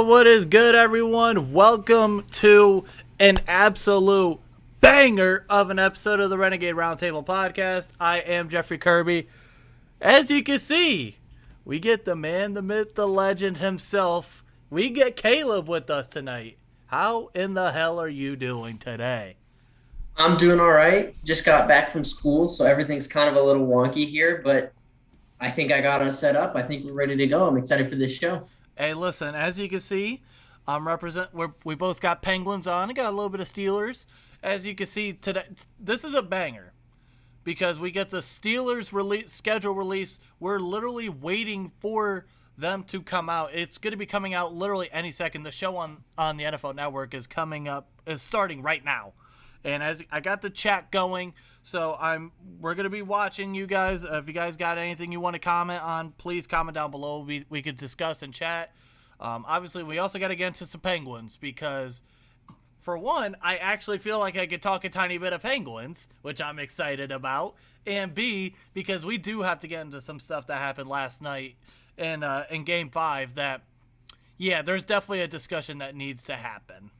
What is good, everyone? Welcome to an absolute banger of an episode of the Renegade Roundtable Podcast. I am Jeffrey Kirby. As you can see, we get the man, the myth, the legend himself. We get Caleb with us tonight. How in the hell are you doing today? I'm doing all right. Just got back from school, so everything's kind of a little wonky here, but I think I got us set up. I think we're ready to go. I'm excited for this show. Hey, listen, as you can see, we both got Penguins on. I got a little bit of Steelers. As you can see today, this is a banger because we get the Steelers schedule release. We're literally waiting for them to come out. It's going to be coming out literally any second. The show on the NFL Network is starting right now. And as I got the chat going, so we're gonna be watching you guys. If you guys got anything you want to comment on, please comment down below. We could discuss and chat. Obviously, we also got to get into some Penguins because, for one, I actually feel like I could talk a tiny bit of Penguins, which I'm excited about. And B, because we do have to get into some stuff that happened last night in Game 5. That, yeah, there's definitely a discussion that needs to happen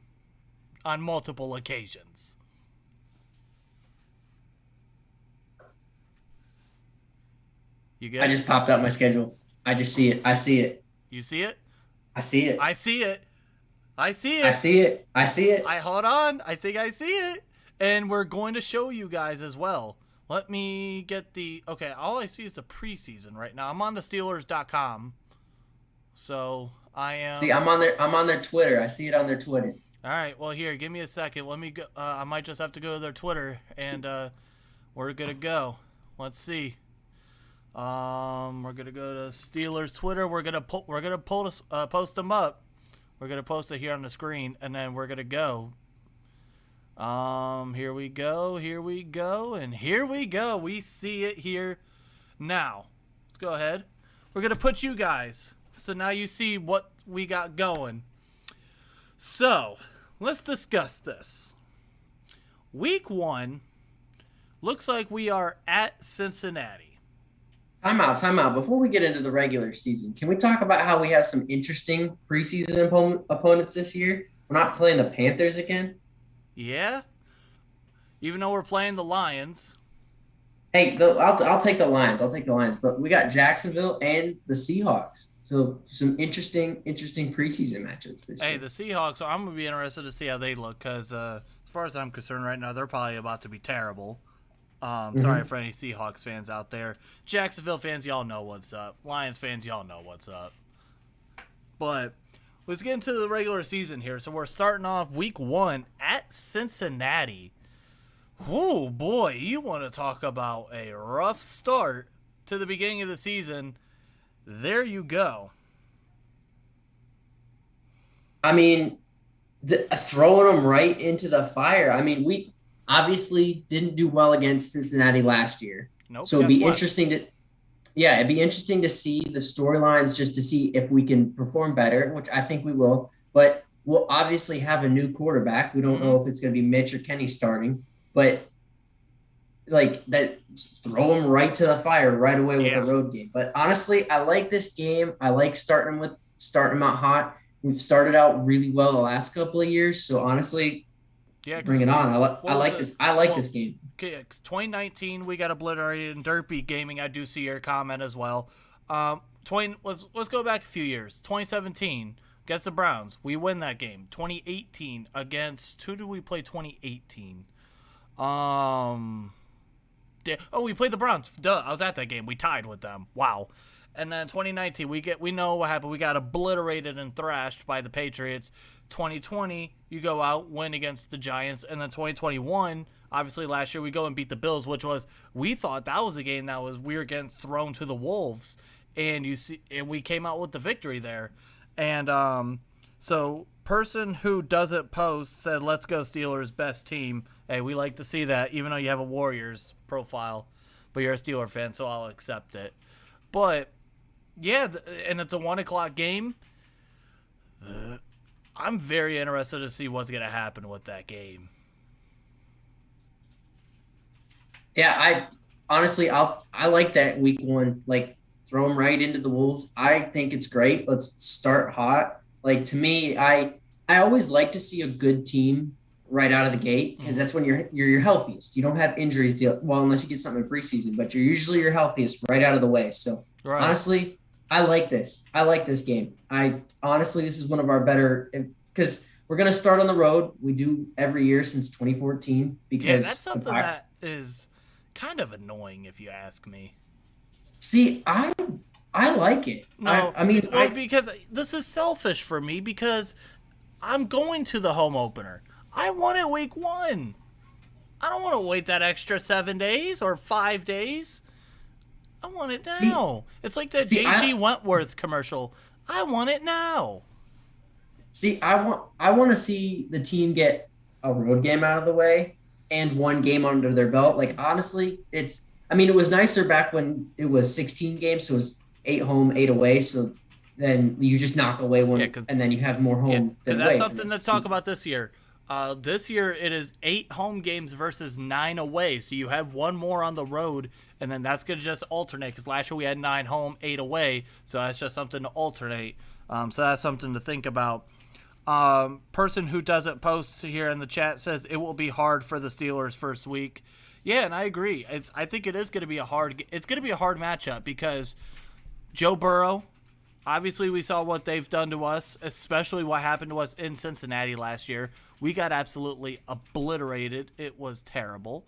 on multiple occasions. You good? I just popped out my schedule. I just see it. I see it. You see it? I see it. I see it. I see it. I see it. I see it. Hold on. I think I see it. And we're going to show you guys as well. Let me get okay, all I see is the preseason right now. I'm on the Steelers.com. So I am. See, I'm on their Twitter. I see it on their Twitter. All right. Well, here, give me a second. Let me go. I might just have to go to their Twitter, and we're gonna go. Let's see. We're gonna go to Steelers Twitter. We're gonna post them up. We're gonna post it here on the screen, and then we're gonna go. Here we go, and here we go. We see it here now. Let's go ahead. We're gonna put you guys, so now you see what we got going. So let's discuss this. Week 1 looks like we are at Cincinnati. Time out. Before we get into the regular season, can we talk about how we have some interesting preseason opponents this year? We're not playing the Panthers again. Yeah. Even though we're playing the Lions. Hey, I'll take the Lions. But we got Jacksonville and the Seahawks. So some interesting preseason matchups this year. Hey, the Seahawks, I'm going to be interested to see how they look because as far as I'm concerned right now, they're probably about to be terrible. Sorry for any Seahawks fans out there. Jacksonville fans, y'all know what's up. Lions fans, y'all know what's up. But let's get into the regular season here. So we're starting off week 1 at Cincinnati. Oh, boy, you want to talk about a rough start to the beginning of the season. There you go. I mean, throwing them right into the fire. I mean, we obviously didn't do well against Cincinnati last year. Nope, so it'd be interesting to see the storylines just to see if we can perform better, which I think we will. But we'll obviously have a new quarterback. We don't know if it's going to be Mitch or Kenny starting, but like that, throw them right to the fire right away with a road game. But honestly, I like this game. I like starting them out hot. We've started out really well the last couple of years. So honestly, bring it on. I like this. I like this game. 2019, we got obliterated in Derpy Gaming. I do see your comment as well. Let's go back a few years. 2017 against the Browns, we win that game. 2018 against who did we play? 2018. We played the Browns. Duh, I was at that game. We tied with them. Wow. And then 2019, we know what happened. We got obliterated and thrashed by the Patriots. 2020, you go out, win against the Giants. And then 2021, obviously last year, we go and beat the Bills, we thought that was a game we were getting thrown to the Wolves. And we came out with the victory there. And so person who doesn't post said, "Let's go Steelers, best team." Hey, we like to see that, even though you have a Warriors profile. But you're a Steeler fan, so I'll accept it. But yeah, and it's a 1 o'clock game. I'm very interested to see what's going to happen with that game. Yeah, I like that week 1, like throw them right into the Wolves. I think it's great. Let's start hot. Like to me, I always like to see a good team right out of the gate because Mhm. that's when you're your healthiest. You don't have injuries deal well unless you get something in preseason, but you're usually your healthiest right out of the way. So Right. honestly, I like this. I like this game. I honestly this is one of our better because we're gonna start on the road. We do every year since 2014 Yeah, that's because the something that is kind of annoying if you ask me. see I like it. No, I mean well, because this is selfish for me because I'm going to the home opener. I want it week 1. I don't want to wait that extra 7 days or 5 days. I want it see now. It's like the see JG Wentworth commercial. I want it now. I want to see the team get a road game out of the way and one game under their belt. Like honestly, it's I mean it was nicer back when it was 16 games, so it was 8 home, 8 away. So then you just knock away Yeah, one, because and then you have more home than that's away for something this to talk season. about this year. This year it is 8 home games versus 9 away, so you have one more on the road, and then that's gonna just alternate. Because last year we had 9 home, 8 away, so that's just something to alternate. So that's something to think about. Person who doesn't post here in the chat says it will be hard for the Steelers first week. Yeah, and I agree. I think it is going to be a hard. It's going to be a hard matchup because Joe Burrow. Obviously, we saw what they've done to us, especially what happened to us in Cincinnati last year. We got absolutely obliterated. It was terrible.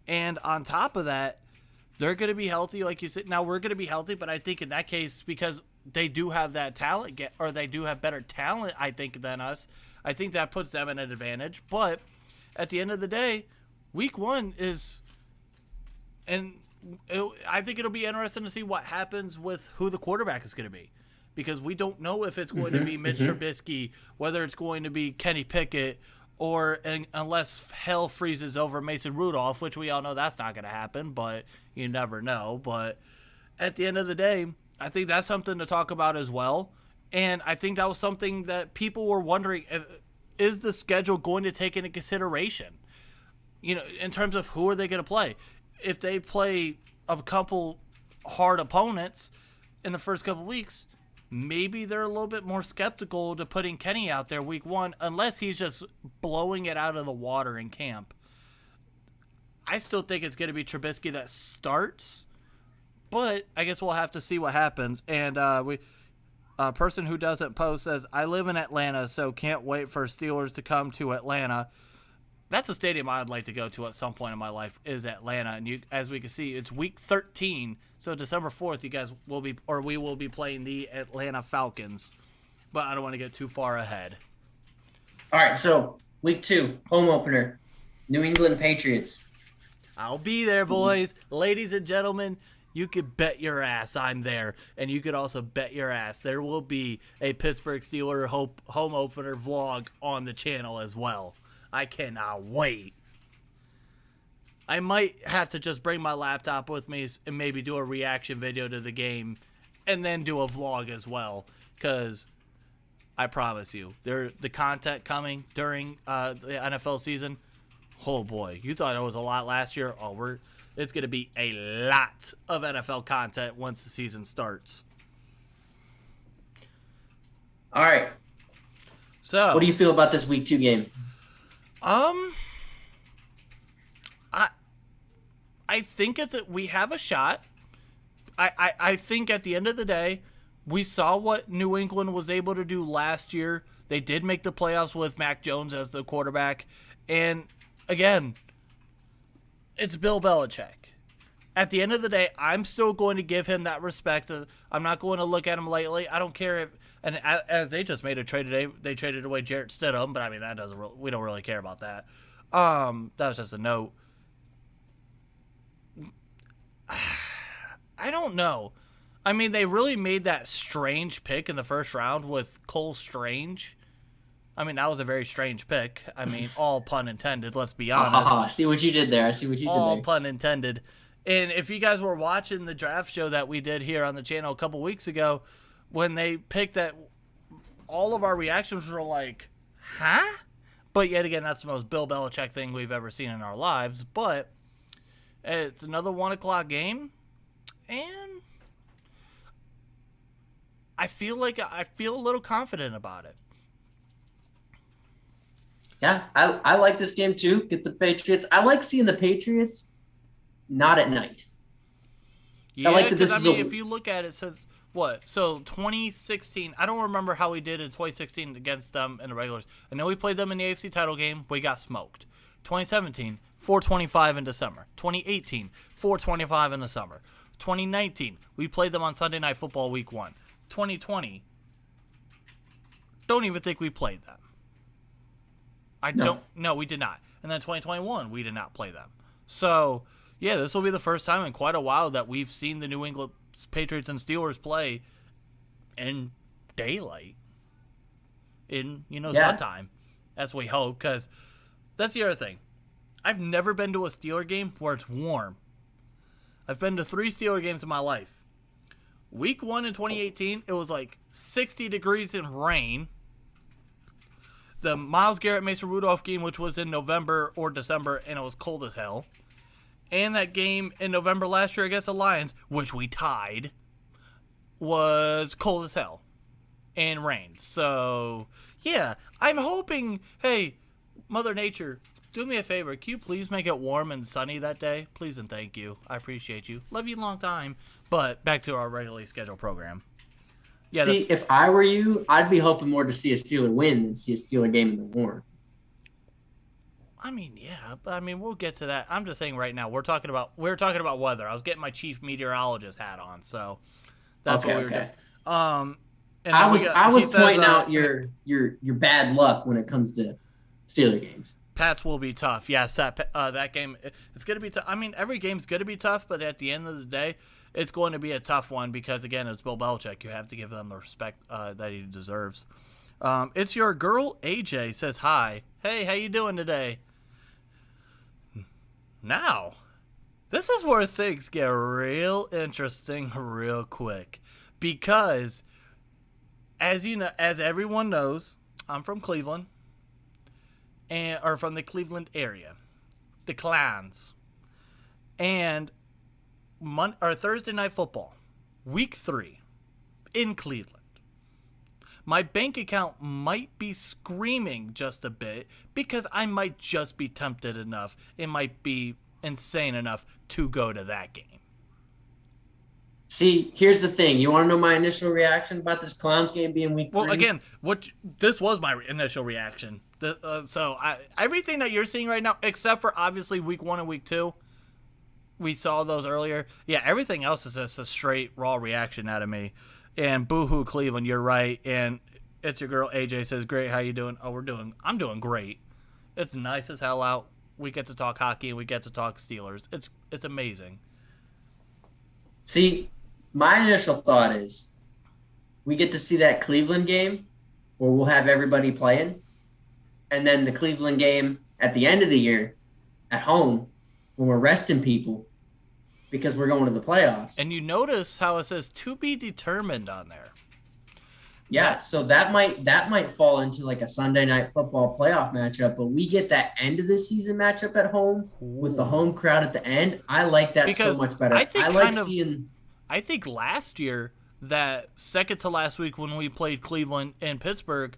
And on top of that, they're going to be healthy, like you said. Now, we're going to be healthy, but I think in that case, because they do have that talent, or they do have better talent, I think, than us, I think that puts them in an advantage. But at the end of the day, week 1 is, and I think it'll be interesting to see what happens with who the quarterback is going to be. Because we don't know if it's going to be Mitch Trubisky, whether it's going to be Kenny Pickett, or unless hell freezes over Mason Rudolph, which we all know that's not going to happen, but you never know. But at the end of the day, I think that's something to talk about as well. And I think that was something that people were wondering, is the schedule going to take into consideration? You know, in terms of who are they going to play? If they play a couple hard opponents in the first couple weeks, maybe they're a little bit more skeptical to putting Kenny out there week 1, unless he's just blowing it out of the water in camp. I still think it's going to be Trubisky that starts, but I guess we'll have to see what happens. And a person who doesn't post says, I live in Atlanta, so can't wait for Steelers to come to Atlanta. That's a stadium I'd like to go to at some point in my life, is Atlanta. And you, as we can see, it's week 13. So December 4th, you guys will be, or we will be playing the Atlanta Falcons. But I don't want to get too far ahead. All right, so week 2, home opener, New England Patriots. I'll be there, boys. Ladies and gentlemen, you could bet your ass I'm there. And you could also bet your ass there will be a Pittsburgh Steelers home opener vlog on the channel as well. I cannot wait. I might have to just bring my laptop with me and maybe do a reaction video to the game and then do a vlog as well, because I promise you, the content coming during the NFL season, oh boy, you thought it was a lot last year. Oh, it's going to be a lot of NFL content once the season starts. All right. So, what do you feel about this week 2 game? I think we have a shot. I think at the end of the day, we saw what New England was able to do last year. They did make the playoffs with Mac Jones as the quarterback. And again, it's Bill Belichick. At the end of the day, I'm still going to give him that respect. I'm not going to look at him lightly. I don't care if, and as they just made a trade today, they traded away Jarrett Stidham, but I mean we don't really care about that. That was just a note. I don't know. I mean, they really made that strange pick in the first round with Cole Strange. I mean, that was a very strange pick. I mean, all pun intended, let's be honest. See what you did there. All pun intended. And if you guys were watching the draft show that we did here on the channel a couple weeks ago, when they picked that, all of our reactions were like, huh? But yet again, that's the most Bill Belichick thing we've ever seen in our lives. But it's another 1 o'clock game. And I feel a little confident about it. Yeah, I like this game too. Get the Patriots. I like seeing the Patriots not at night. Yeah, I like that because if you look at it, since what? So 2016, I don't remember how we did in 2016 against them in the regulars. I know we played them in the AFC title game. We got smoked. 2017, 425 in December. 2018, 425 in the summer. 2019, we played them on Sunday Night Football Week 1. 2020, don't even think we played them. No, we did not. And then 2021, we did not play them. So, yeah, this will be the first time in quite a while that we've seen the New England Patriots and Steelers play in daylight, in, suntime. That's what we hope, because that's the other thing. I've never been to a Steeler game where it's warm. I've been to 3 Steeler games in my life. Week 1 in 2018, it was like 60 degrees and rain. The Myles Garrett Mason Rudolph game, which was in November or December, and it was cold as hell. And that game in November last year against the Lions, which we tied, was cold as hell and rained. So, yeah, I'm hoping, hey, Mother Nature, do me a favor. Can you please make it warm and sunny that day? Please and thank you. I appreciate you. Love you a long time. But back to our regularly scheduled program. Yeah, if I were you, I'd be hoping more to see a Steeler win than see a Steeler game in the warm. I mean, yeah, but we'll get to that. I'm just saying right now, we're talking about weather. I was getting my chief meteorologist hat on, so that's what we were doing. And I was pointing out your bad luck when it comes to Steeler games. Pats will be tough. Yes, that game, it's going to be tough. Every game's going to be tough, but at the end of the day, it's going to be a tough one because, again, it's Bill Belichick. You have to give him the respect that he deserves. It's your girl, AJ, says hi. Hey, how you doing today? Now, this is where things get real interesting real quick because, as everyone knows, I'm from Cleveland, or from the Cleveland area, the Clans, and Thursday Night Football, Week 3, in Cleveland. My bank account might be screaming just a bit because I might just be tempted enough. It might be insane enough to go to that game. See, here's the thing. You want to know my initial reaction about this Clowns game being Week 3? Well, again, this was my initial reaction. Everything that you're seeing right now, except for obviously Week 1 and Week 2, we saw those earlier. Yeah, everything else is just a straight raw reaction out of me. And boohoo, Cleveland, you're right. And it's your girl AJ says, "Great, how you doing?" Oh, I'm doing great. It's nice as hell out. We get to talk hockey and we get to talk Steelers. It's amazing. See, my initial thought is we get to see that Cleveland game where we'll have everybody playing, and then the Cleveland game at the end of the year at home when we're resting people because we're going to the playoffs. And you notice how it says to be determined on there. Yeah, so that might fall into like a Sunday Night Football playoff matchup, but we get that end of the season matchup at home with the home crowd at the end. I like that so much better. I think last year, that second to last week when we played Cleveland and Pittsburgh,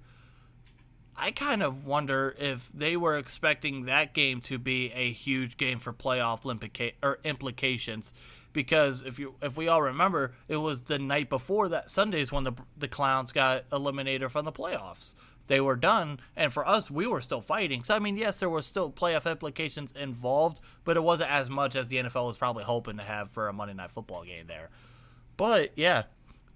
I kind of wonder if they were expecting that game to be a huge game for playoff implications, because if we all remember, it was the night before that Sundays when the Clowns got eliminated from the playoffs. They were done, and for us, we were still fighting. So, yes, there were still playoff implications involved, but it wasn't as much as the NFL was probably hoping to have for a Monday Night Football game there. But, yeah,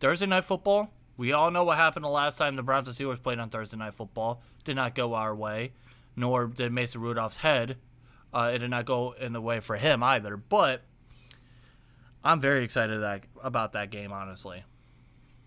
Thursday Night Football, we all know what happened the last time the Browns and Steelers played on Thursday Night Football. Did not go our way, nor did Mason Rudolph's head. It did not go in the way for him either. But I'm very excited about that game, honestly.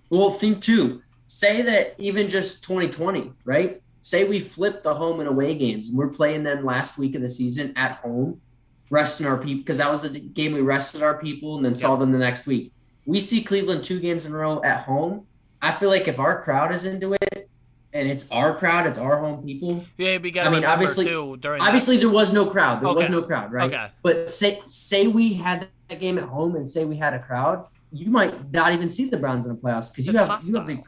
Well, think too. Say that even just 2020, right? Say we flip the home and away games, and we're playing them last week of the season at home, resting our people, because that was the game we rested our people and then saw them the next week. We see Cleveland 2 games in a row at home. I feel like if our crowd is into it, and it's our crowd, it's our home people. Yeah, we got. Obviously there was no crowd. There was no crowd, right? Okay. But say we had that game at home, and say we had a crowd. you might not even see the Browns in the playoffs because you have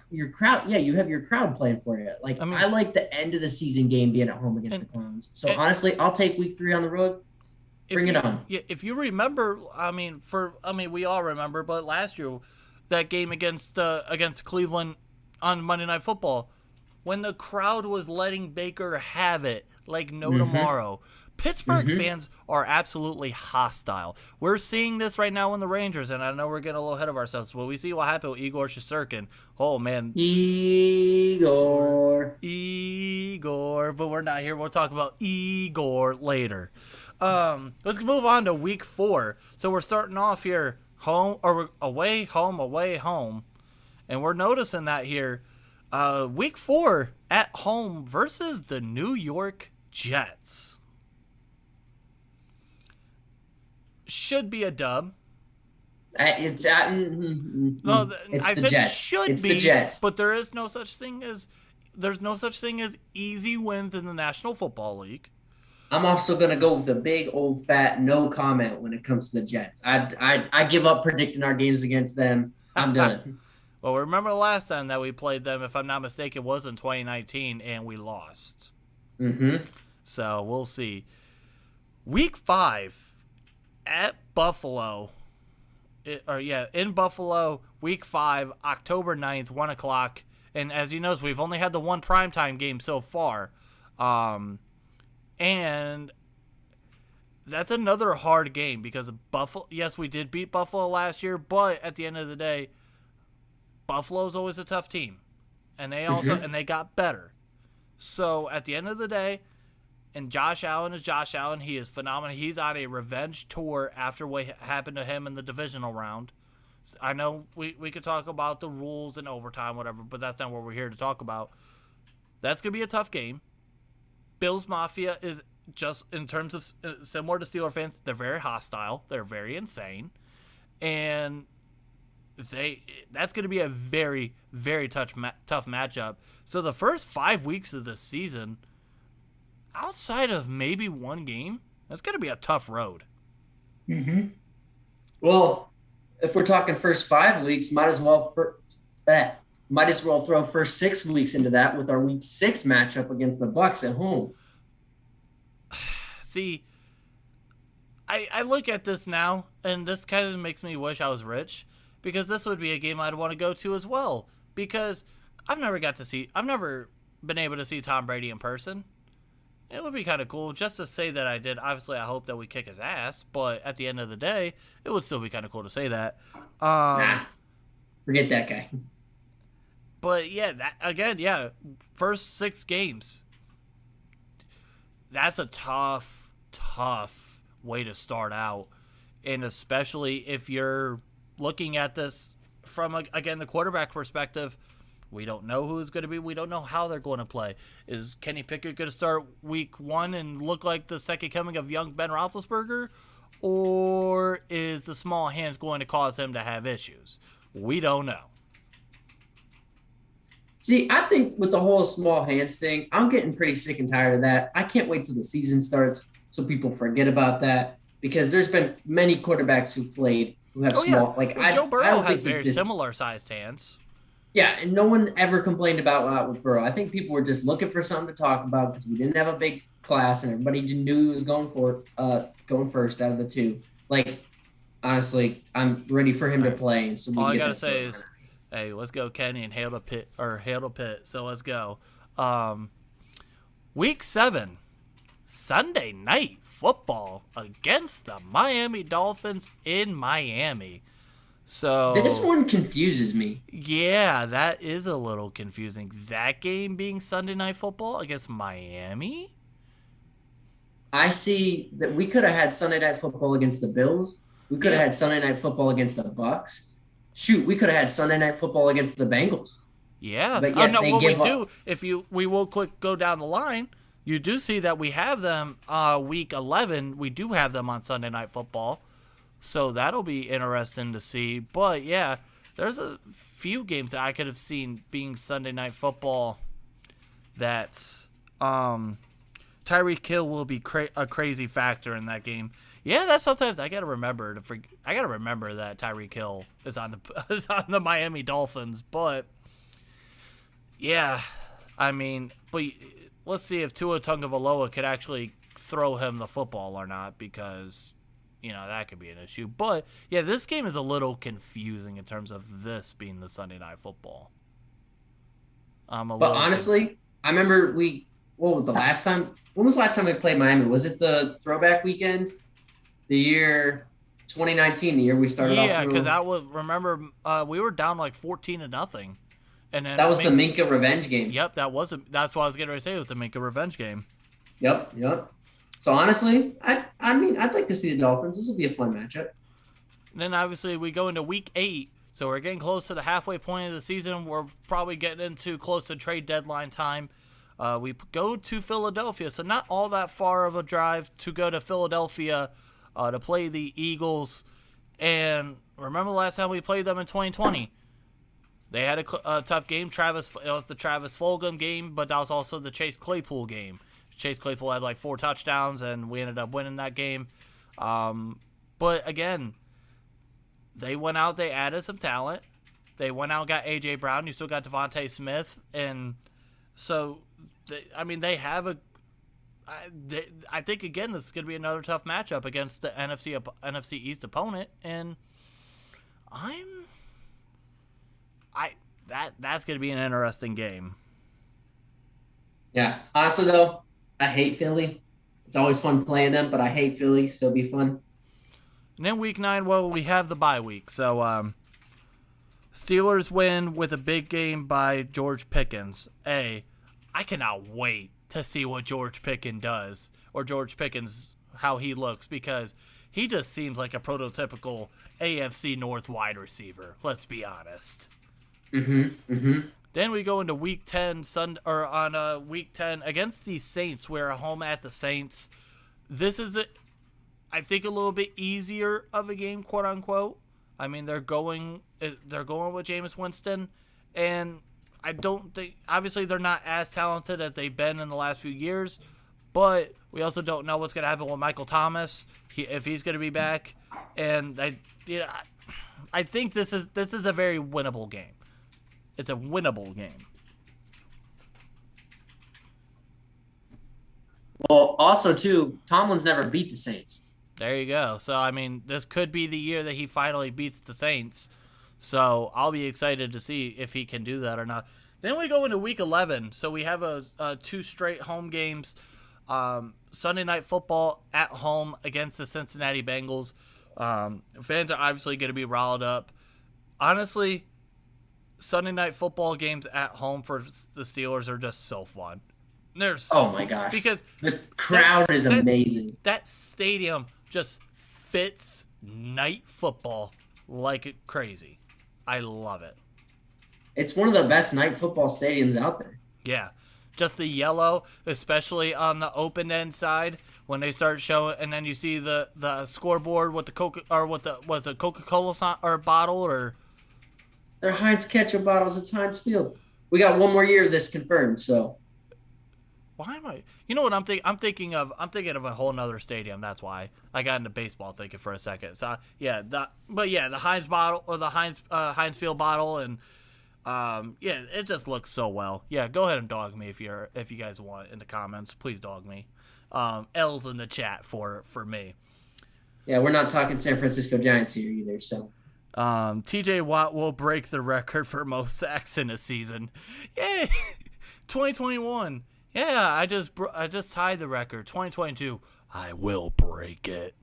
your crowd. Yeah, you have your crowd playing for you. Like I like the end of the season game being at home against the Clowns. So honestly, I'll take week 3 on the road. Bring it on. Yeah, if you remember, we all remember, but last year, that game against Cleveland on Monday Night Football, when the crowd was letting Baker have it like no tomorrow. Pittsburgh fans are absolutely hostile. We're seeing this right now in the Rangers, and I know we're getting a little ahead of ourselves, but we see what happened with Igor Shesterkin. Oh, man. Igor. But we're not here. We'll talk about Igor later. Let's move on to week 4. So we're starting off here away, home. And we're noticing that here. Week 4 at home versus the New York Jets. Should be a dub. It's No, I said Jets. Should it's be, the Jets. But there's no such thing as easy wins in the National Football League. I'm also gonna go with a big old fat no comment when it comes to the Jets. I give up predicting our games against them. I'm done. Well, remember the last time that we played them, if I'm not mistaken, was in 2019, and we lost. So we'll see. Week 5 at Buffalo. In Buffalo, week 5, October 9th, 1 o'clock. And as you know, we've only had the one primetime game so far. And that's another hard game because Buffalo, yes, we did beat Buffalo last year, but at the end of the day, Buffalo's always a tough team. And they also and they got better. So at the end of the day, and Josh Allen is Josh Allen. He is phenomenal. He's on a revenge tour after what happened to him in the divisional round. I know we could talk about the rules and overtime, whatever, but that's not what we're here to talk about. That's going to be a tough game. Bills Mafia is just, in terms of similar to Steelers fans, they're very hostile. They're very insane. And that's going to be a very, very tough matchup. So the first 5 weeks of the season, outside of maybe one game, that's going to be a tough road. Well, if we're talking first 5 weeks, might as well throw first 6 weeks into that with our week 6 matchup against the Bucs at home. See, I look at this now, and this kind of makes me wish I was rich, because this would be a game I'd want to go to as well. Because I've never been able to see Tom Brady in person. It would be kind of cool just to say that I did. Obviously, I hope that we kick his ass, but at the end of the day, it would still be kind of cool to say that. Forget that guy. But yeah, first 6 games. That's a tough way to start out, and especially if you're looking at this from again the quarterback perspective. We don't know who's going to be. We don't know how they're going to play. Is Kenny Pickett going to start week 1 and look like the second coming of young Ben Roethlisberger? Or is the small hands going to cause him to have issues? We don't know. See, I think with the whole small hands thing, I'm getting pretty sick and tired of that. I can't wait till the season starts so people forget about that, because there's been many quarterbacks who played who have small. Yeah. Like Joe Burrow has very similar sized hands. Yeah, and no one ever complained about that with Burrow. I think people were just looking for something to talk about because we didn't have a big class and everybody just knew he was going first out of the 2. Like, honestly, I'm ready for him to play. And so all I gotta say is, hey, let's go, Kenny, and hail to Pitt. So let's go. Week 7, Sunday Night Football against the Miami Dolphins in Miami. So this one confuses me. Yeah, that is a little confusing. That game being Sunday Night Football against Miami? I see that we could have had Sunday Night Football against the Bills. We could have had Sunday Night Football against the Bucs. Shoot, we could have had Sunday Night Football against the Bengals. Yeah. But yet we will quick go down the line. You do see that we have them week 11. We do have them on Sunday Night Football. So that'll be interesting to see. But, yeah, there's a few games that I could have seen being Sunday Night Football that's Tyreek Hill will be a crazy factor in that game. Yeah, that's sometimes I gotta remember I gotta remember that Tyreek Hill is on the is on the Miami Dolphins. But yeah, I mean, but let's see if Tua Tagovailoa could actually throw him the football or not, because that could be an issue. But yeah, this game is a little confusing in terms of this being the Sunday Night Football. But honestly, I remember what was the last time? When was the last time we played Miami? Was it the throwback weekend? The year 2019, the year we started off. Yeah, because remember, we were down like 14-0. And then that was the Minka revenge game. Yep, that's what I was getting ready to say. It was the Minka revenge game. Yep. So honestly, I mean, I'd like to see the Dolphins. This will be a fun matchup. And then obviously we go into week 8, so we're getting close to the halfway point of the season. We're probably getting into close to trade deadline time. We go to Philadelphia, so not all that far of a drive to go to Philadelphia to play the Eagles. And remember the last time we played them in 2020? They had a tough game. It was the Travis Fulgham game, but that was also the Chase Claypool game. Chase Claypool had like 4 touchdowns, and we ended up winning that game. But again, they went out, they added some talent. They went out and got A.J. Brown. You still got Devontae Smith. And so, they have I think, again, this is going to be another tough matchup against the NFC East opponent. And that's going to be an interesting game. Yeah. Honestly, though, I hate Philly. It's always fun playing them, but I hate Philly, so it'll be fun. And then week 9, well, we have the bye week. So, Steelers win with a big game by George Pickens. I cannot wait to see what George Pickens does, or George Pickens, how he looks, because he just seems like a prototypical AFC North wide receiver. Let's be honest. Then we go into week 10 week 10 against the Saints. We're home at the Saints. This is I think a little bit easier of a game, quote unquote. I mean, they're going with Jameis Winston, and I don't think, obviously they're not as talented as they've been in the last few years, but we also don't know what's going to happen with Michael Thomas, if he's going to be back. And I think this is a very winnable game. It's a winnable game. Well, also, too, Tomlin's never beat the Saints. There you go. So, I mean, this could be the year that he finally beats the Saints. So, I'll be excited to see if he can do that or not. Then we go into week 11. So, we have 2 straight home games. Sunday Night Football at home against the Cincinnati Bengals. Fans are obviously going to be riled up. Honestly, Sunday Night Football games at home for the Steelers are just so fun. Oh my gosh. Because the crowd is amazing. That stadium just fits night football like crazy. I love it. It's one of the best night football stadiums out there. Yeah. Just the yellow, especially on the open end side, when they start showing, and then you see the scoreboard with the Coca-Cola bottle, or they're Heinz ketchup bottles. It's Heinz Field. We got one more year of this confirmed, so. Why am I? You know what I'm thinking? I'm thinking of a whole nother stadium. That's why I got into baseball thinking for a second. So the Heinz bottle, or the Heinz Field bottle, and it just looks so well. Yeah, go ahead and dog me if you guys want in the comments. Please dog me. L's in the chat for me. Yeah, we're not talking San Francisco Giants here either. So. TJ Watt will break the record for most sacks in a season. Yay! 2021. Yeah, I just tied the record. 2022, I will break it.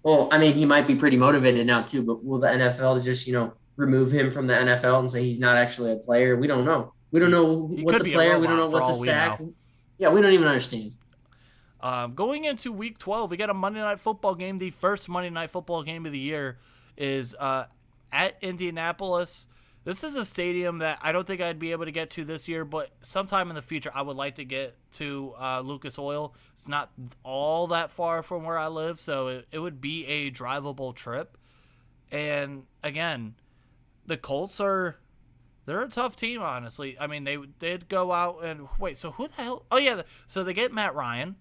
Well, I mean, he might be pretty motivated now too, but will the NFL just, remove him from the NFL and say he's not actually a player? We don't know. We don't know what's a player. We don't know what's a sack. Yeah, we don't even understand. Going into week 12, we got a Monday Night Football game. The first Monday Night Football game of the year is at Indianapolis. This is a stadium that I don't think I'd be able to get to this year, but sometime in the future I would like to get to Lucas Oil. It's not all that far from where I live, so it would be a drivable trip. And again, the Colts they're a tough team, honestly. I mean, they did go out and wait. So who the hell? Oh yeah, so they get Matt Ryan.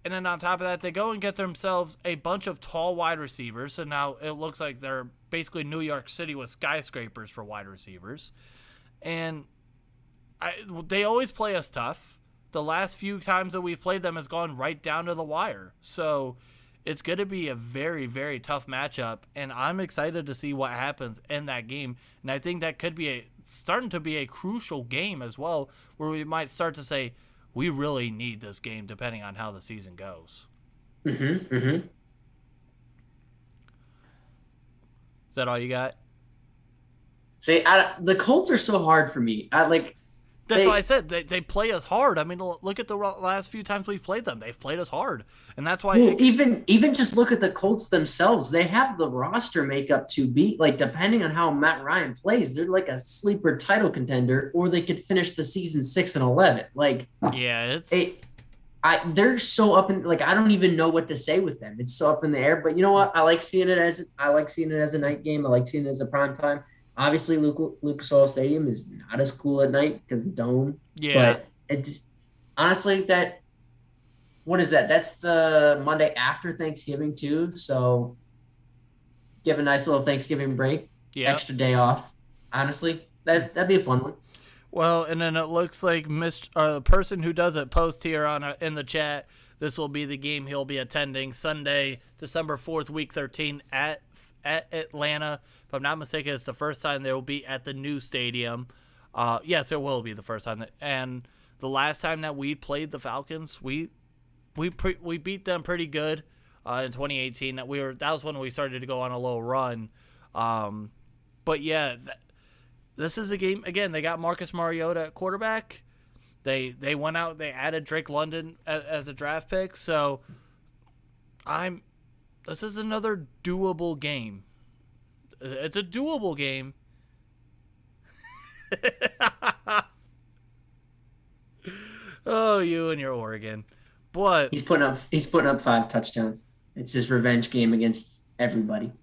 And then on top of that, they go and get themselves a bunch of tall wide receivers. So now it looks like they're basically New York City with skyscrapers for wide receivers. And they always play us tough. The last few times that we've played them has gone right down to the wire. So it's going to be a very, very tough matchup. And I'm excited to see what happens in that game. And I think that could be starting to be a crucial game as well, where we might start to say, we really need this game depending on how the season goes. Is that all you got? See, the Colts are so hard for me. That's why I said they play us hard. I mean, look at the last few times we've played them. They've played us hard. And that's why... even just look at the Colts themselves. They have the roster makeup to beat, depending on how Matt Ryan plays, they're like a sleeper title contender, or they could finish the season 6-11. They're so up in, I don't even know what to say with them. It's so up in the air. But you know what? I like seeing it as a night game. I like seeing it as a prime time. Obviously, Lucas Oil Stadium is not as cool at night because the dome. Yeah. But honestly, what is that? That's the Monday after Thanksgiving too. So give a nice little Thanksgiving break. Yeah. Extra day off. Honestly, that'd be a fun one. Well, and then it looks like the person who does it post here in the chat. This will be the game he'll be attending Sunday, December 4th, week 13 at Atlanta. If I'm not mistaken, it's the first time they will be at the new stadium. Yes, it will be the first time. And the last time that we played the Falcons, we beat them pretty good in 2018. That was when we started to go on a little run. But yeah, this is a game. Again, they got Marcus Mariota at quarterback. They went out. They added Drake London as a draft pick. So this is another doable game. It's a doable game. Oh, you and your Oregon. But he's putting up 5 touchdowns. It's his revenge game against everybody.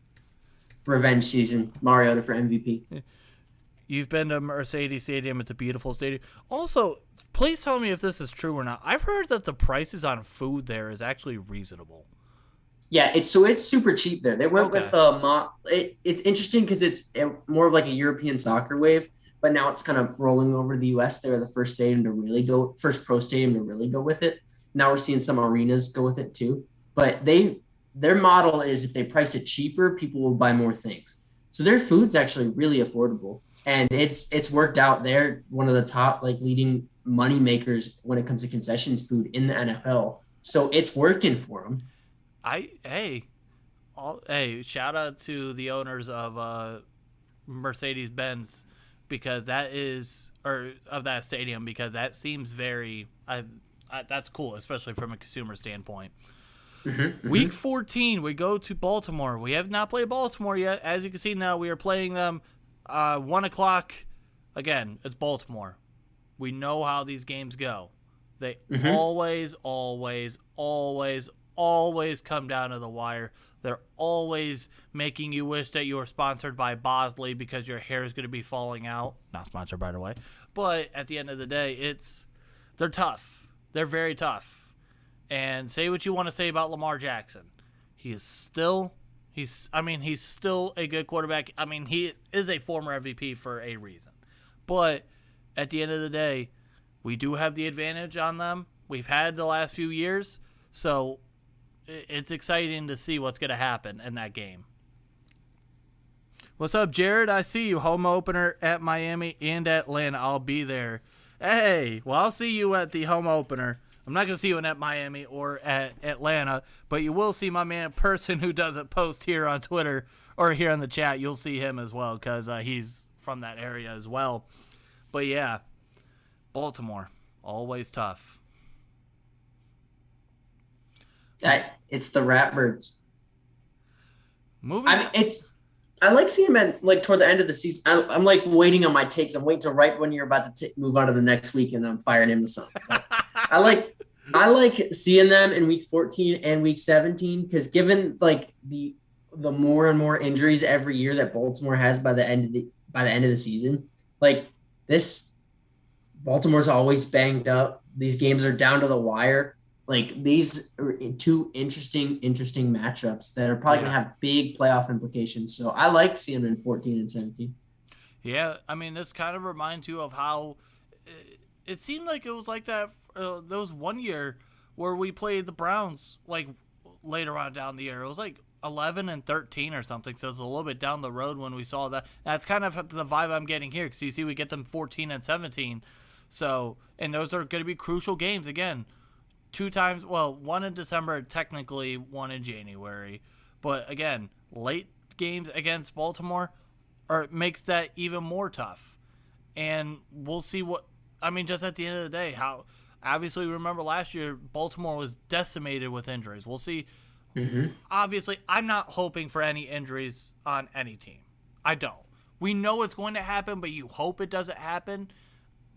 Revenge season. Mariota for MVP. You've been to Mercedes Stadium. It's a beautiful stadium. Also, please tell me if this is true or not. I've heard that the prices on food there is actually reasonable. Yeah, it's super cheap there. They went with it's interesting because it's more of like a European soccer wave, but now it's kind of rolling over the U.S. They were the first pro stadium to really go with it. Now we're seeing some arenas go with it too. But their model is if they price it cheaper, people will buy more things. So their food's actually really affordable, and it's worked out. They're one of the top leading money makers when it comes to concessions food in the NFL. So it's working for them. Shout out to the owners of Mercedes-Benz because of that stadium, because that seems very that's cool, especially from a consumer standpoint. Week 14, we go to Baltimore. We have not played Baltimore yet. As you can see now, we are playing them 1 o'clock. Again, it's Baltimore. We know how these games go. They always come down to the wire. They're always making you wish that you were sponsored by Bosley because your hair is going to be falling out. Not sponsored, by the way. But at the end of the day, they're tough. They're very tough. And say what you want to say about Lamar Jackson. He's still a good quarterback. I mean, he is a former MVP for a reason. But at the end of the day, we do have the advantage on them. We've had the last few years. So it's exciting to see what's going to happen in that game. What's up, Jared? I see you. Home opener at Miami and Atlanta. I'll be there. Hey, well, I'll see you at the home opener. I'm not going to see you at Miami or at Atlanta, but you will see my person who doesn't post here on Twitter or here in the chat. You'll see him as well because he's from that area as well. But, yeah, Baltimore, always tough. It's the Ratbirds. I like seeing them toward the end of the season. I'm waiting on my takes. I'm waiting to right when you're about to move on to the next week, and I'm firing him to something. I like seeing them in week 14 and week 17 because given the more and more injuries every year that Baltimore has by the end of the season, Baltimore's always banged up. These games are down to the wire. Like these are two interesting matchups that are probably going to have big playoff implications. So I like seeing them in 14 and 17. Yeah, I mean, this kind of reminds you of how it seemed like it was like that. There was one year where we played the Browns like later on down the year. It was like 11 and 13 or something. So it's a little bit down the road when we saw that. That's kind of the vibe I'm getting here because you see we get them 14 and 17. So, and those are going to be crucial games again. 2 times, well, one in December, technically one in January. But again, late games against Baltimore makes that even more tough. And we'll see just at the end of the day, how obviously remember last year, Baltimore was decimated with injuries. We'll see. Mm-hmm. Obviously, I'm not hoping for any injuries on any team. I don't. We know it's going to happen, but you hope it doesn't happen.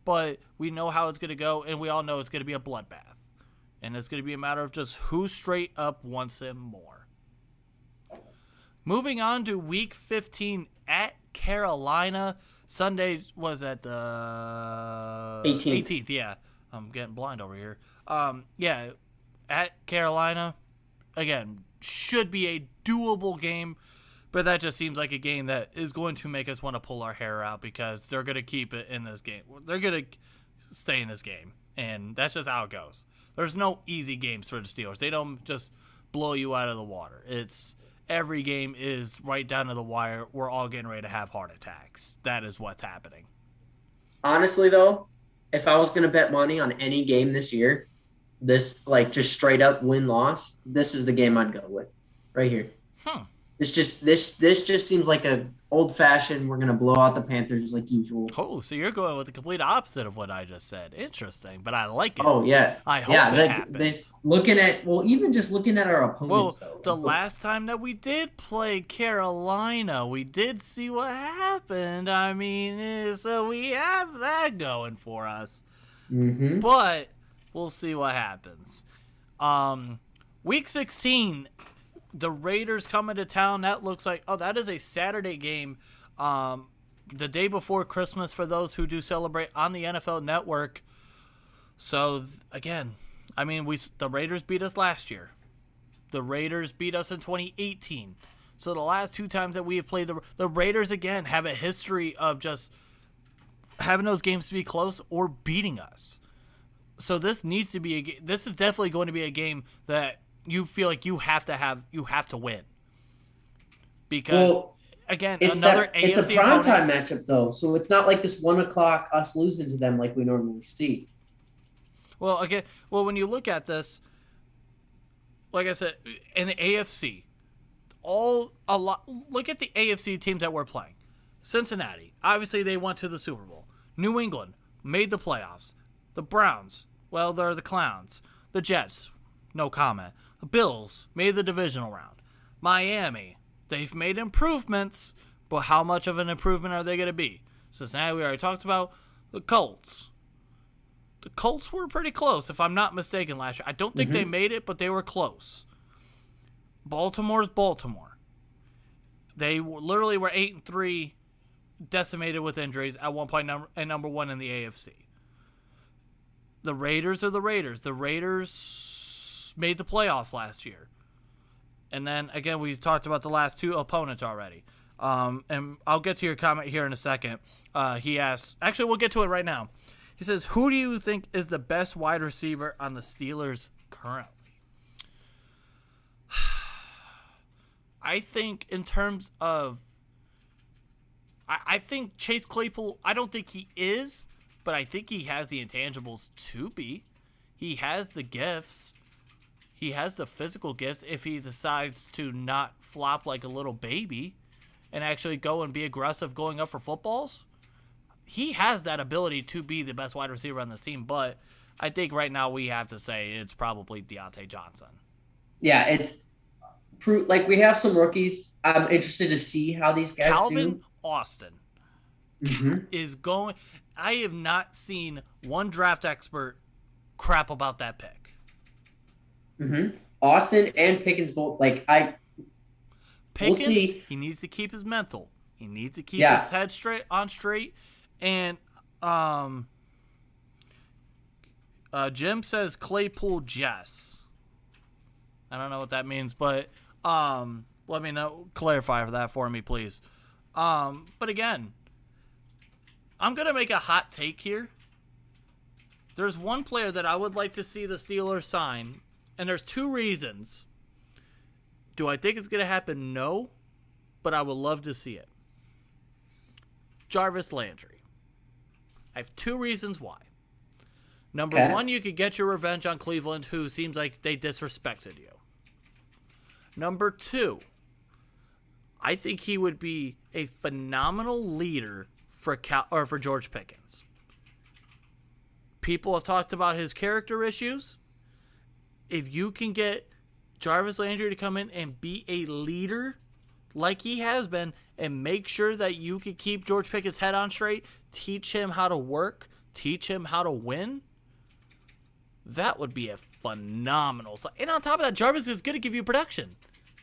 But we know how it's going to go, and we all know it's going to be a bloodbath. And it's going to be a matter of just who straight up wants him more. Moving on to Week 15 at Carolina. Sunday was at the 18th. Yeah, I'm getting blind over here. At Carolina. Again, should be a doable game. But that just seems like a game that is going to make us want to pull our hair out because they're going to keep it in this game. They're going to stay in this game. And that's just how it goes. There's no easy games for the Steelers. They don't just blow you out of the water. It's every game is right down to the wire. We're all getting ready to have heart attacks. That is what's happening. Honestly, though, if I was going to bet money on any game this year, this like just straight up win-loss, this is the game I'd go with right here. This just seems like a old-fashioned, we're going to blow out the Panthers like usual. Oh, so you're going with the complete opposite of what I just said. Interesting, but I like it. Oh, yeah. I hope it happens. Even just looking at our opponents, though. The last time that we did play Carolina, we did see what happened. I mean, so we have that going for us. Mm-hmm. But we'll see what happens. Week 16... The Raiders coming to town. That looks like, that is a Saturday game. The day before Christmas for those who do celebrate on the NFL Network. So, again, I mean, the Raiders beat us last year. The Raiders beat us in 2018. So the last 2 times that we have played the Raiders, again, have a history of just having those games to be close or beating us. So this needs to be this is definitely going to be a game that you feel like you have to win. Because again, it's a primetime matchup though, so it's not like this 1:00 us losing to them like we normally see. Well, when you look at this, like I said, in the AFC, look at the AFC teams that we're playing. Cincinnati, obviously they went to the Super Bowl. New England made the playoffs. The Browns, well, they're the clowns. The Jets, no comment. The Bills made the divisional round. Miami, they've made improvements, but how much of an improvement are they going to be? Cincinnati, we already talked about. The Colts. The Colts were pretty close, if I'm not mistaken, last year. I don't think they made it, but they were close. Baltimore's Baltimore. They literally were 8-3, decimated with injuries at one point, number 1 in the AFC. The Raiders are the Raiders. The Raiders made the playoffs last year. And then, again, we talked about the last 2 opponents already. And I'll get to your comment here in a second. He asked, actually, we'll get to it right now. He says, who do you think is the best wide receiver on the Steelers currently? I think in terms of, I think Chase Claypool, I don't think he is, but I think he has the intangibles to be. He has the gifts. He has the physical gifts if he decides to not flop like a little baby and actually go and be aggressive going up for footballs. He has that ability to be the best wide receiver on this team, but I think right now we have to say it's probably Deontay Johnson. Yeah, it's like we have some rookies. I'm interested to see how these guys Calvin Austin is going. I have not seen one draft expert crap about that pick. Austin and Pickens both Pickens, we'll see. He needs to keep his mental. He needs to keep his head straight, and Jim says Claypool Jess. I don't know what that means, but let me know. Clarify that for me, please. But again, I'm going to make a hot take here. There's one player that I would like to see the Steelers sign, and there's 2 reasons. Do I think it's going to happen? No, but I would love to see it. Jarvis Landry. I have 2 reasons why. Number 1, you could get your revenge on Cleveland, who seems like they disrespected you. Number 2, I think he would be a phenomenal leader for George Pickens. People have talked about his character issues. If you can get Jarvis Landry to come in and be a leader like he has been and make sure that you can keep George Pickens' head on straight, teach him how to work, teach him how to win, that would be a phenomenal. And on top of that, Jarvis is going to give you production.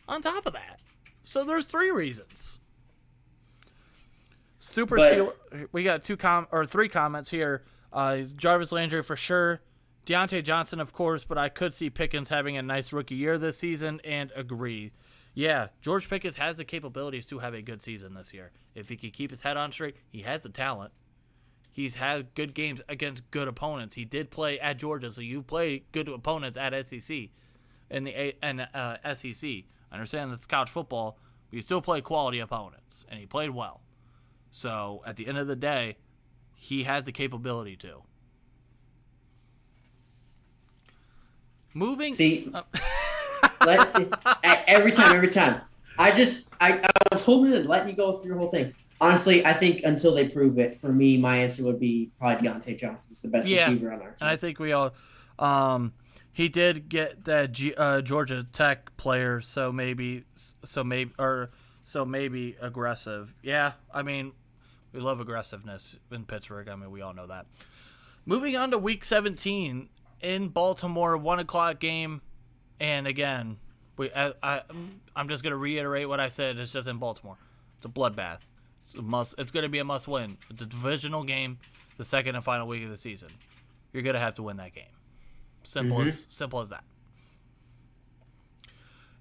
On top of that. So there's 3 reasons. We got 3 comments here. Jarvis Landry for sure. Deontay Johnson, of course, but I could see Pickens having a nice rookie year this season, and agree. Yeah, George Pickens has the capabilities to have a good season this year. If he can keep his head on straight, he has the talent. He's had good games against good opponents. He did play at Georgia, so you play good opponents at SEC. SEC. I understand it's college football, but you still play quality opponents, and he played well. So at the end of the day, he has the capability to. Moving. See, every time. I was holding it and letting you go through your whole thing. Honestly, I think until they prove it, for me, my answer would be probably Deontay Johnson's the best receiver on our team. And I think we all. He did get that Georgia Tech player, so maybe aggressive. Yeah, I mean, we love aggressiveness in Pittsburgh. I mean, we all know that. Moving on to Week 17 in Baltimore, 1:00 game, and again, I'm just gonna reiterate what I said. It's just in Baltimore. It's a bloodbath. It's going to be a must-win. It's a divisional game, the second and final week of the season. You're going to have to win that game. Simple as that.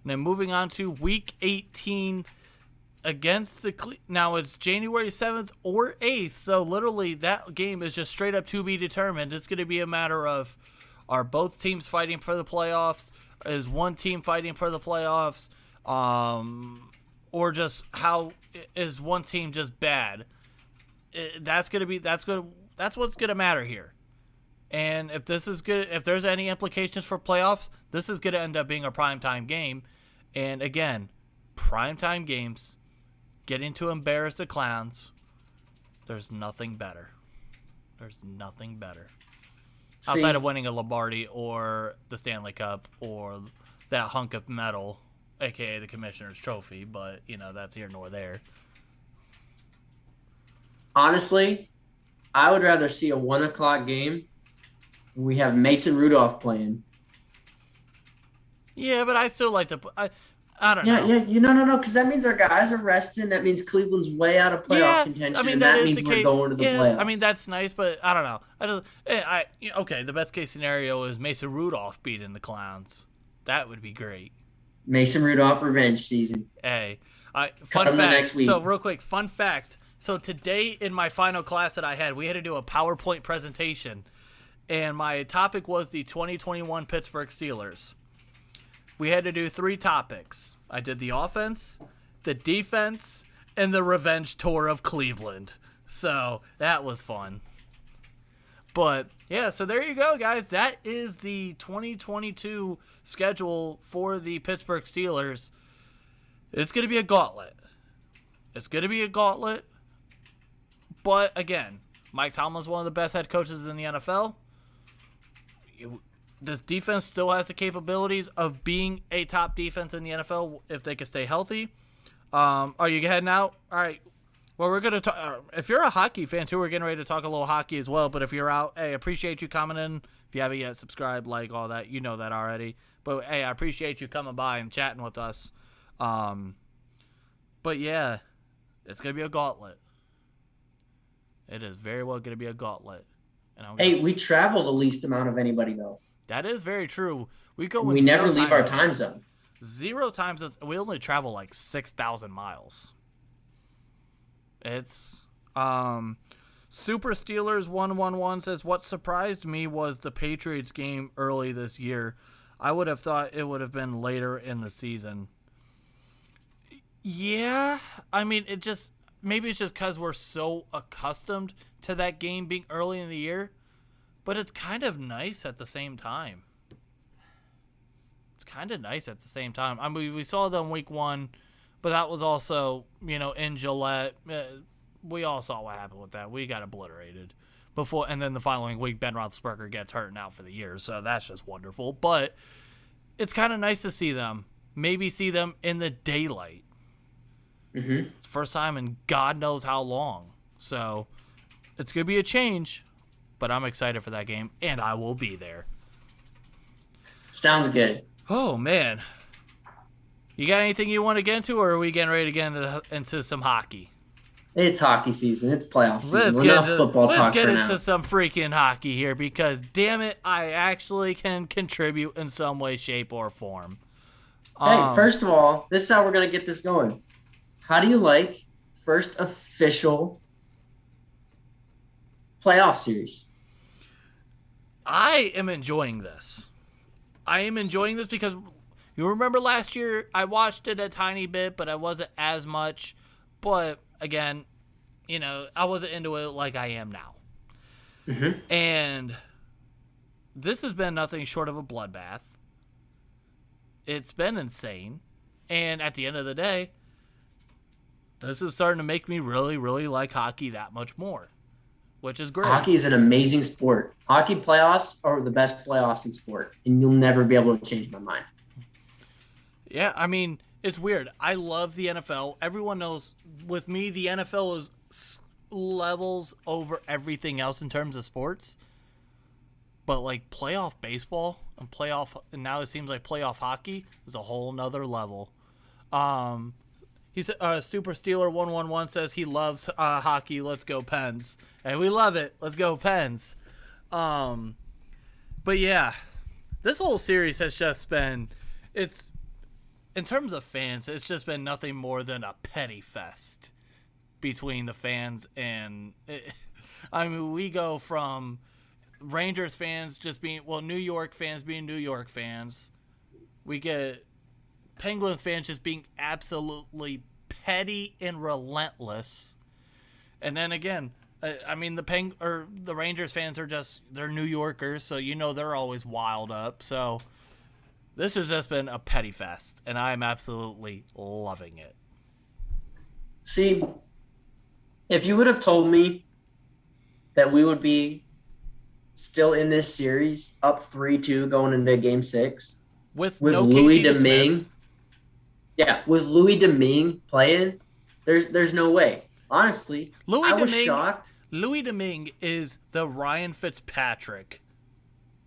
And then moving on to Week 18 against now it's January 7th or 8th, so literally that game is just straight up to be determined. It's going to be a matter of, are both teams fighting for the playoffs? Is one team fighting for the playoffs? Or just how is one team just bad? That's what's gonna matter here. And if this is good, if there's any implications for playoffs, this is gonna end up being a primetime game. And again, primetime games, getting to embarrass the Clowns, there's nothing better. There's nothing better. Outside of winning a Lombardi or the Stanley Cup or that hunk of metal, a.k.a. the Commissioner's Trophy, but, that's here nor there. Honestly, I would rather see a 1:00 game. We have Mason Rudolph playing. Yeah, but I still like to. I don't know. Yeah. No, because that means our guys are resting. That means Cleveland's way out of playoff contention. I mean, and that means we're going to the playoffs. I mean, that's nice, but I don't know. Okay, the best case scenario is Mason Rudolph beating the Clowns. That would be great. Mason Rudolph revenge season. Hey, fun fact. Next week. So real quick, fun fact. So today in my final class that I had, we had to do a PowerPoint presentation, and my topic was the 2021 Pittsburgh Steelers. We had to do 3 topics. I did the offense, the defense, and the revenge tour of Cleveland. So that was fun. But yeah, so there you go, guys. That is the 2022 schedule for the Pittsburgh Steelers. It's going to be a gauntlet. But again, Mike Tomlin's one of the best head coaches in the NFL. This defense still has the capabilities of being a top defense in the NFL if they can stay healthy. Are you heading out? All right. Well, we're going to talk. If you're a hockey fan, too, we're getting ready to talk a little hockey as well. But if you're out, hey, appreciate you coming in. If you haven't yet, subscribe, like, all that. You know that already. But, hey, I appreciate you coming by and chatting with us. But, yeah, it's going to be a gauntlet. It is very well going to be a gauntlet. Hey, we travel the least amount of anybody, though. That is very true. We never leave our time zone. 0 time zones. We only travel like 6,000 miles. It's Super Steelers 111 says, what surprised me was the Patriots game early this year. I would have thought it would have been later in the season. Yeah, I mean, maybe it's just because we're so accustomed to that game being early in the year, but it's kind of nice at the same time. I mean, we saw them week 1, but that was also, in Gillette. We all saw what happened with that. We got obliterated before, and then the following week, Ben Roethlisberger gets hurt and out for the year, so that's just wonderful. But it's kind of nice to see them, maybe see them in the daylight. Mm-hmm. It's the first time in God knows how long. So it's going to be a change, but I'm excited for that game, and I will be there. Sounds good. Oh, man. You got anything you want to get into, or are we getting ready to get into some hockey? It's hockey season. It's playoff season. Let's get into some freaking hockey here because, damn it, I actually can contribute in some way, shape, or form. Hey, first of all, this is how we're going to get this going. How do you like first official playoff series? I am enjoying this. Because you remember last year I watched it a tiny bit, but I wasn't as much. But again, I wasn't into it like I am now. Mm-hmm. And this has been nothing short of a bloodbath. It's been insane. And at the end of the day, this is starting to make me really, really like hockey that much more, which is great. Hockey is an amazing sport. Hockey playoffs are the best playoffs in sport, and you'll never be able to change my mind. Yeah, I mean, it's weird. I love the NFL. Everyone knows, with me, the NFL is levels over everything else in terms of sports. But, like, playoff baseball and now it seems like playoff hockey is a whole nother level. He's Super Steeler 111 says he loves hockey. Let's go Pens, and we love it. Let's go Pens. But yeah, this whole series has just been. It's in terms of fans, it's just been nothing more than a petty fest between the fans and. I mean, we go from Rangers fans just being New York fans being New York fans. We get Penguins fans just being absolutely petty and relentless. And then again, I mean, the Rangers fans are they're New Yorkers, so they're always wild up. So this has just been a petty fest, and I'm absolutely loving it. See, if you would have told me that we would be still in this series up 3-2 going into game 6 with no Louis Domingue. Yeah, with Louis Domingue playing, there's no way. Honestly, I was shocked. Louis Domingue is the Ryan Fitzpatrick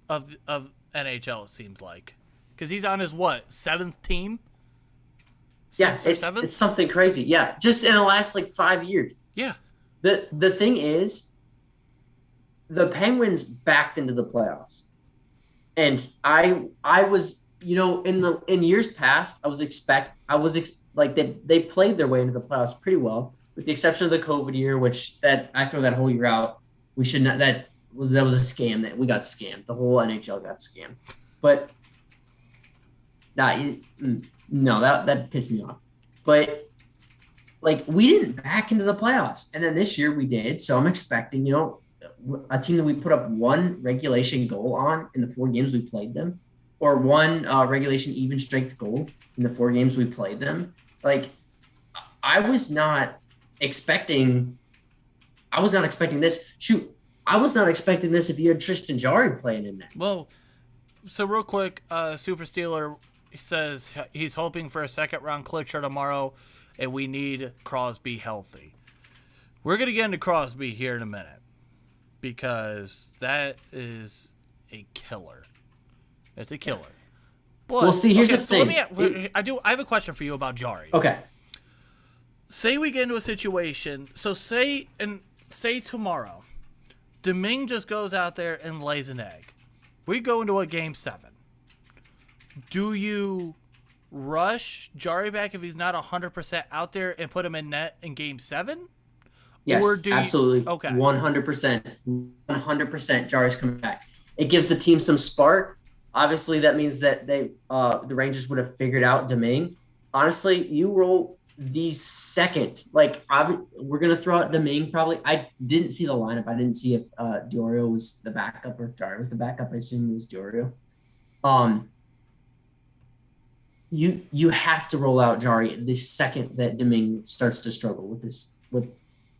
of NHL, it seems like. Because he's on his, 7th team? It's something crazy. Yeah, just in the last, 5 years. Yeah. The thing is, the Penguins backed into the playoffs. And I was... in years past, they played their way into the playoffs pretty well, with the exception of the COVID year, which I throw that whole year out. We should not. That was a scam. That we got scammed. The whole NHL got scammed. But that pissed me off. But we didn't back into the playoffs, and then this year we did. So I'm expecting a team that we put up one regulation goal on in the 4 games we played them. Or one regulation even strength goal in the 4 games we played them. I was not expecting this. Shoot, I was not expecting this if you had Tristan Jarry playing in there. Well, so real quick, Super Steeler says he's hoping for a second-round clincher tomorrow, and we need Crosby healthy. We're going to get into Crosby here in a minute because that is a killer. It's a killer. But, well, see, here's the thing. I have a question for you about Jarry. Okay. Say we get into a situation. So say tomorrow, Domingue just goes out there and lays an egg. We go into a game 7. Do you rush Jari back if he's not 100% out there and put him in net in game 7? Yes, or do absolutely. Okay. 100%. 100% Jari's coming back. It gives the team some spark. Obviously, that means that the Rangers would have figured out Domingue. Honestly, you roll the second. Like, we're going to throw out Domingue probably. I didn't see the lineup. I didn't see if Diorio was the backup or if Jari was the backup. I assume it was Diorio. You have to roll out Jari the second that Domingue starts to struggle with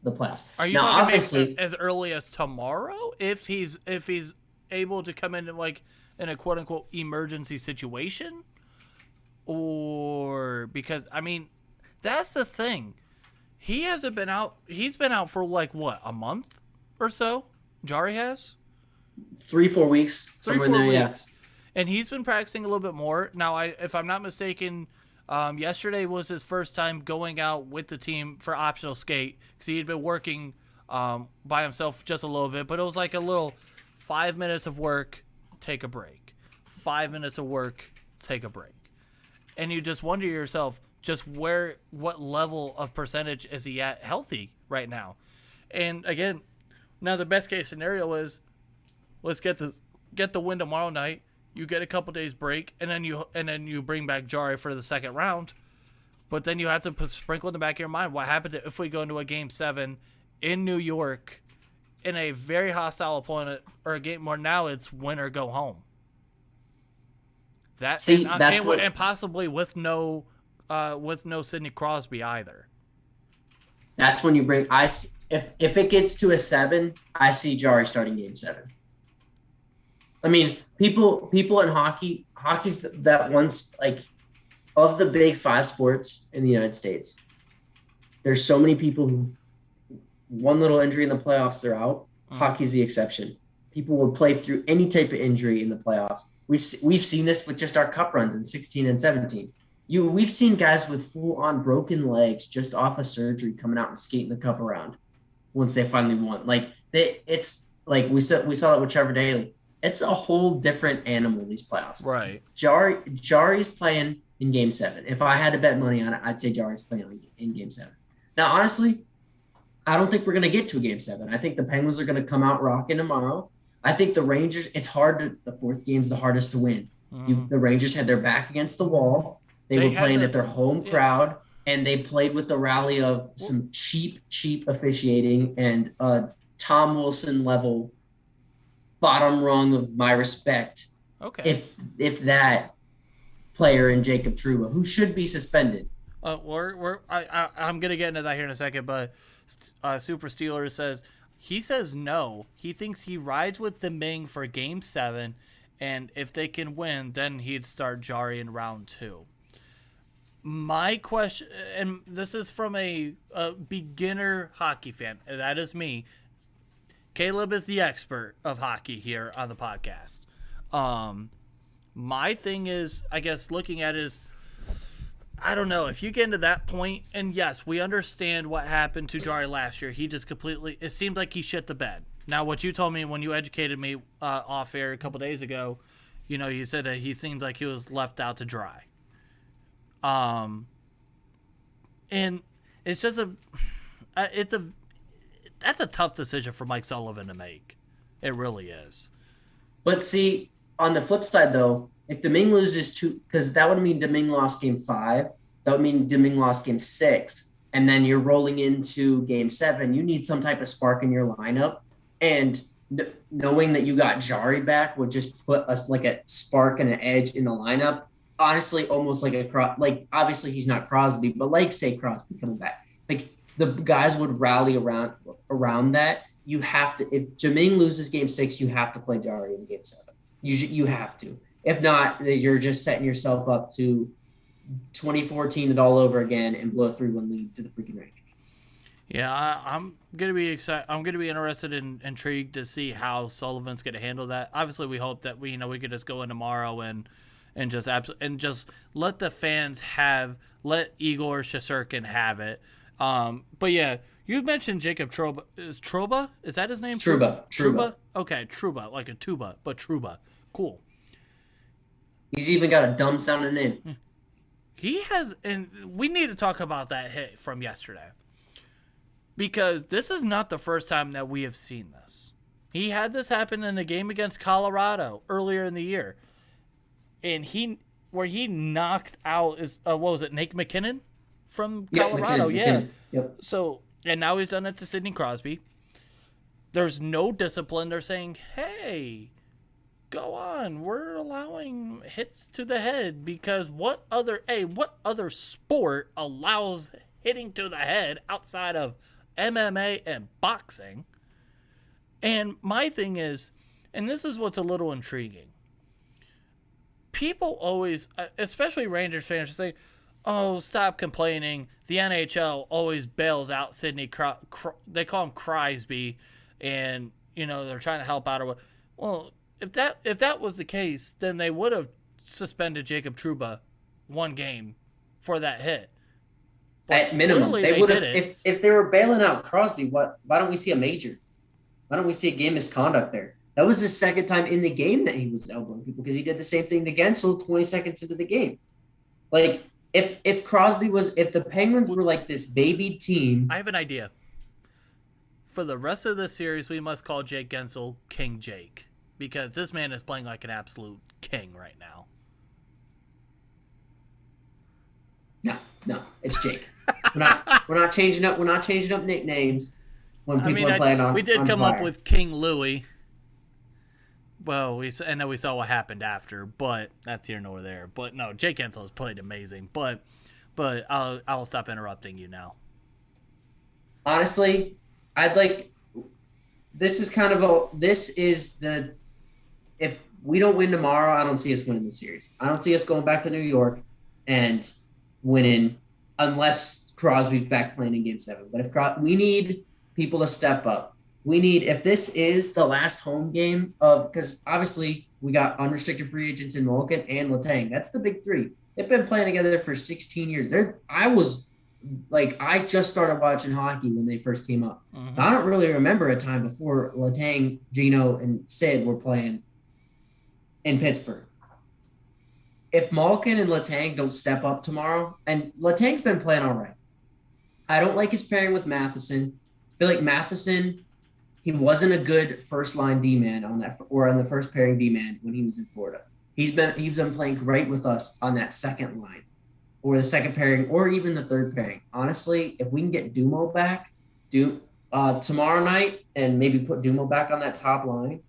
the playoffs. Are you now, talking obviously as early as tomorrow? If he's able to come in like in a quote unquote emergency situation, or because I mean that's the thing, he hasn't been out. He's been out for like what, a month or so. Jari has 3-4 weeks. 3-4 weeks. And he's been practicing a little bit more. Now, if I'm not mistaken, yesterday was his first time going out with the team for optional skate because he had been working by himself just a little bit. But it was like a little 5 minutes of work, take a break. 5 minutes of work, take a break. And you just wonder to yourself, just what level of percentage is he at healthy right now? And again, now the best case scenario is let's get the win tomorrow night. You get a couple days break, and then you bring back Jari for the second round. But then you have to sprinkle in the back of your mind what happens if we go into a game 7 in New York in a very hostile opponent, or a game where now it's win or go home. And possibly with no Sidney Crosby either. That's when you bring if it gets to a 7, I see Jari starting game 7. I mean, people in hockey's that once, like, of the big 5 sports in the United States, there's so many people who one little injury in the playoffs, they're out. Hockey's the exception. People will play through any type of injury in the playoffs. We've seen this with just our cup runs in 16 and 17. We've seen guys with full-on broken legs just off of surgery coming out and skating the cup around once they finally won. Like, it's like we saw it with Trevor Daley. It's a whole different animal, these playoffs. Right. Jari's playing in game 7. If I had to bet money on it, I'd say Jari's playing in game 7. Now, honestly, I don't think we're going to get to a game 7. I think the Penguins are going to come out rocking tomorrow. I think the Rangers, it's hard the 4th game's the hardest to win. The Rangers had their back against the wall. They were playing at their home crowd, and they played with the rally of some cheap officiating and Tom Wilson level bottom rung of my respect. Okay. If that player in Jacob Trouba, who should be suspended. I'm gonna get into that here in a second, but Super Steelers says no. He thinks he rides with Domingue for game 7, and if they can win, then he'd start Jari in round 2. My question, and this is from a beginner hockey fan, and that is me. Caleb is the expert of hockey here on the podcast. My thing is, I guess, looking at it is, I don't know, if you get into that point, and yes, we understand what happened to Jari last year. He just it seemed like he shit the bed. Now, what you told me when you educated me off air a couple days ago, you said that he seemed like he was left out to dry. And it's just that's a tough decision for Mike Sullivan to make. It really is. But see, on the flip side, though, if Domingue loses 2, because that would mean Domingue lost game 5, that would mean Domingue lost game 6, and then you're rolling into game 7, you need some type of spark in your lineup. And knowing that you got Jari back would just put us like a spark and an edge in the lineup. Honestly, almost like obviously he's not Crosby, but like say Crosby coming back. Like, the guys would rally around that. You have to, if Domingue loses game 6, you have to play Jari in game 7. You have to. If not, you're just setting yourself up to 2014 it all over again and blow a 3-1 lead to the freaking Rangers. Yeah, I'm gonna be excited. I'm gonna be interested and intrigued to see how Sullivan's gonna handle that. Obviously, we hope that we could just go in tomorrow and just let the fans let Igor Shesterkin have it. But yeah, You mentioned Jacob Trouba. Is Trouba? Is that his name? Trouba. Okay, Trouba, like a tuba, but Trouba. Cool. He's even got a dumb sounding name. He has, and we need to talk about that hit from yesterday. Because this is not the first time that we have seen this. He had this happen in a game against Colorado earlier in the year. And he knocked out, what was it, Nate McKinnon from Colorado? McKinnon. Yep. So, and now he's done it to Sidney Crosby. There's no discipline. They're saying, hey, go on. We're allowing hits to the head because what other sport allows hitting to the head outside of MMA and boxing? And my thing is, and this is what's a little intriguing. People always, especially Rangers fans, say, oh, stop complaining. The NHL always bails out Sidney. They call him Crosby, and they're trying to help out or what. Well, if that was the case, then they would have suspended Jacob Trouba one game for that hit. But at minimum, they would have. If they were bailing out Crosby, why don't we see a major? Why don't we see a game misconduct there? That was the second time in the game that he was elbowing people because he did the same thing to Gensel 20 seconds into the game. Like, if the Penguins were like this baby team. I have an idea. For the rest of the series, we must call Jake Gensel King Jake because this man is playing like an absolute king right now. No, it's Jake. We're not changing up. We're not changing up nicknames when people are playing on. We did on come fire. up with King Louie. Well, I know we saw what happened after, but that's here nor there. But no, Jake Gensel has played amazing. But I'll stop interrupting you now. Honestly, if we don't win tomorrow, I don't see us winning the series. I don't see us going back to New York and winning unless Crosby's back playing in Game 7. But we need people to step up. If this is the last home game because obviously we got unrestricted free agents in Malkin and Letang. That's the big three. They've been playing together for 16 years. I just started watching hockey when they first came up. Mm-hmm. I don't really remember a time before Letang, Gino, and Sid were playing in Pittsburgh. If Malkin and Letang don't step up tomorrow, and Letang's been playing all right. I don't like his pairing with Matheson. I feel like Matheson, he wasn't a good first-line D-man on the first pairing D-man when he was in Florida. He's been playing great with us on that second line or the second pairing or even the third pairing. Honestly, if we can get Dumo back tomorrow night and maybe put Dumo back on that top line,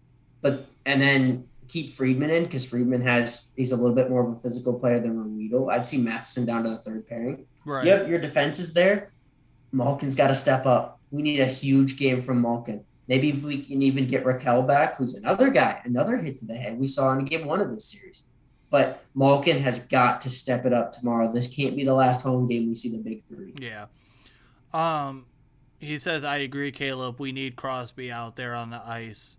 and then keep Friedman in because he's a little bit more of a physical player than Ruido. I'd see Matheson down to the third pairing. Right. You have your defenses there. Malkin's got to step up. We need a huge game from Malkin. Maybe if we can even get Raquel back, who's another hit to the head we saw in game 1 of this series. But Malkin has got to step it up tomorrow. This can't be the last home game we see the big three. Yeah. He says, I agree, Caleb. We need Crosby out there on the ice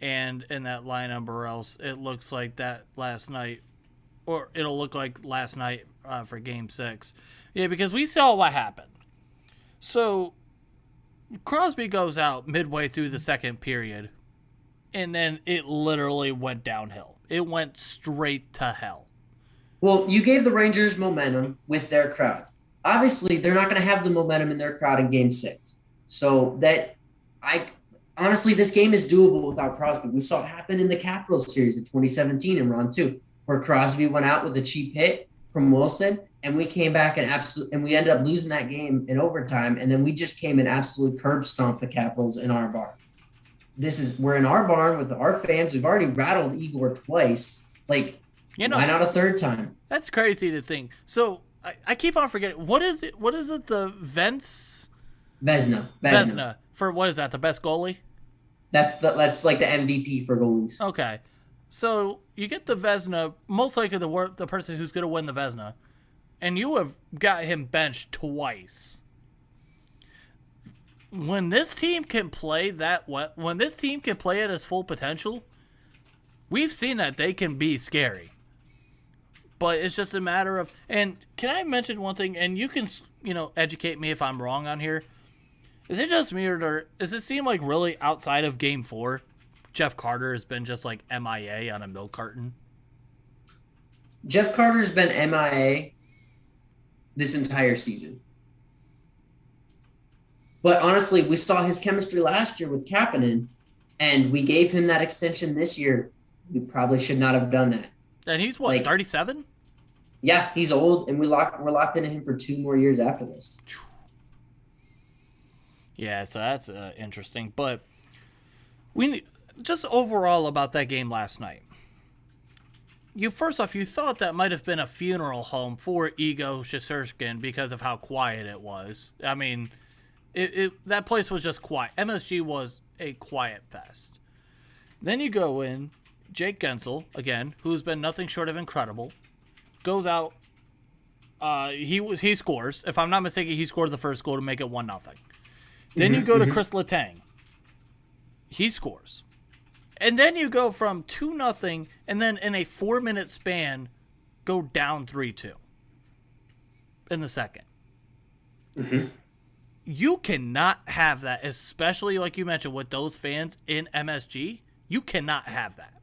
and in that lineup, or else it looks like that last night, or it'll look like last night for Game 6. Yeah, because we saw what happened. So Crosby goes out midway through the second period, and then it literally went downhill. It went straight to hell. Well, you gave the Rangers momentum with their crowd. Obviously, they're not going to have the momentum in their crowd in Game 6. So honestly, this game is doable without Crosby. We saw it happen in the Capitals series in 2017 in round 2, where Crosby went out with a cheap hit from Wilson, and we came back and we ended up losing that game in overtime, and then we just came and absolutely curb stomped the Capitals in our barn. We're in our barn with our fans. We've already rattled Igor twice. Why not a third time? That's crazy to think. So I keep on forgetting. What is it? The Vezina. For what is that? The best goalie? That's like the MVP for goalies. Okay. So you get the Vezina, most likely the person who's going to win the Vezina, and you have got him benched twice. When this team can play at its full potential, we've seen that they can be scary. But it's just a matter of, and can I mention one thing? And you can, educate me if I'm wrong on here. Is it just me, or does it seem like really outside of Game 4, Jeff Carter has been just like MIA on a milk carton? Jeff Carter's been MIA this entire season. But honestly, we saw his chemistry last year with Kapanen, and we gave him that extension this year. We probably should not have done that. And he's what, 37? Yeah, he's old, and we're locked into him for 2 more years after this. Yeah, so that's interesting. But just overall about that game last night. First off, you thought that might have been a funeral home for Igor Shesterkin because of how quiet it was. I mean, that place was just quiet. MSG was a quiet fest. Then you go in, Jake Gensel, again, who's been nothing short of incredible, goes out. He scores. If I'm not mistaken, he scored the first goal to make it 1-0. Then you go to Chris Letang. He scores. And then you go from 2-0 and then in a 4-minute span go down 3-2 in the second. Mm-hmm. You cannot have that, especially like you mentioned with those fans in MSG. You cannot have that.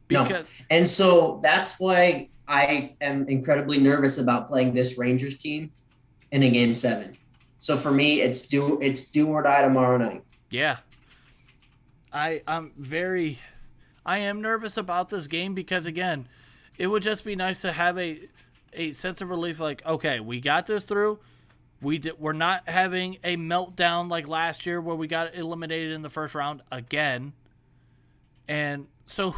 No. And so that's why I am incredibly nervous about playing this Rangers team in a Game 7. So for me, it's do or die tomorrow night. Yeah. I am nervous about this game because, again, it would just be nice to have a sense of relief like, okay, we got this through. We're not having a meltdown like last year where we got eliminated in the first round again. And so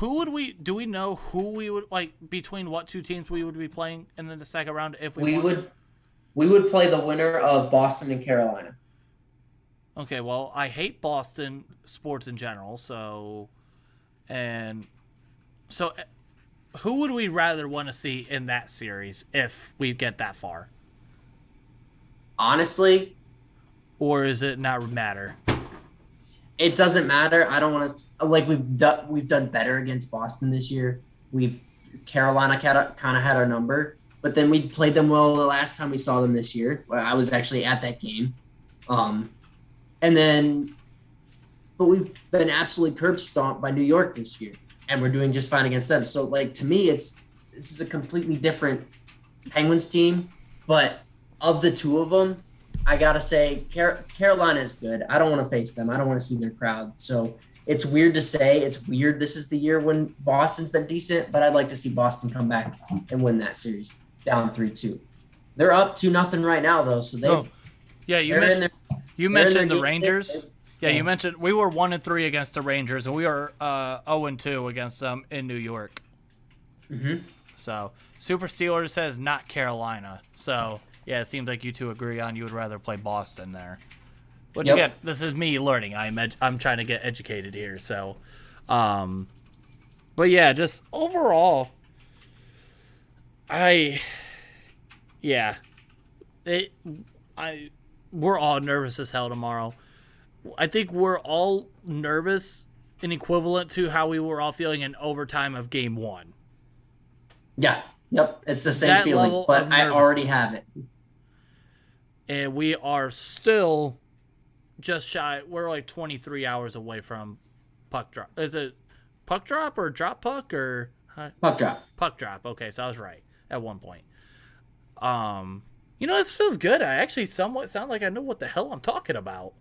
do we know who we would, like, between what 2 teams we would be playing in the second round if we would play the winner of Boston and Carolina. Okay, well, I hate Boston sports in general, so who would we rather want to see in that series if we get that far? Honestly, or is it not matter? It doesn't matter. I don't want to like we've done better against Boston this year. Carolina kind of had our number, but then we played them well the last time we saw them this year. I was actually at that game. But we've been absolutely curb stomped by New York this year, and we're doing just fine against them. So, like, to me, this is a completely different Penguins team. But of the 2 of them, I gotta say Carolina is good. I don't want to face them. I don't want to see their crowd. So it's weird to say. It's weird. This is the year when Boston's been decent, but I'd like to see Boston come back and win that series down 3-2. They're up 2-0 right now, though. So you mentioned the Rangers. You mentioned we were 1-3 against the Rangers, and we were 0-2 against them in New York. Mm-hmm. So Super Steelers says not Carolina. So yeah, it seems like you two agree on you would rather play Boston there. Which again, this is me learning. I'm trying to get educated here. So, but yeah, just overall, we're all nervous as hell tomorrow. I think we're all nervous and equivalent to how we were all feeling in overtime of Game 1. Yeah. Yep. It's the same feeling, but I already have it. And we are still just shy. We're like 23 hours away from puck drop. Is it puck drop or drop puck or? Puck drop. Puck drop. Okay, so I was right at one point. This feels good. I actually somewhat sound like I know what the hell I'm talking about.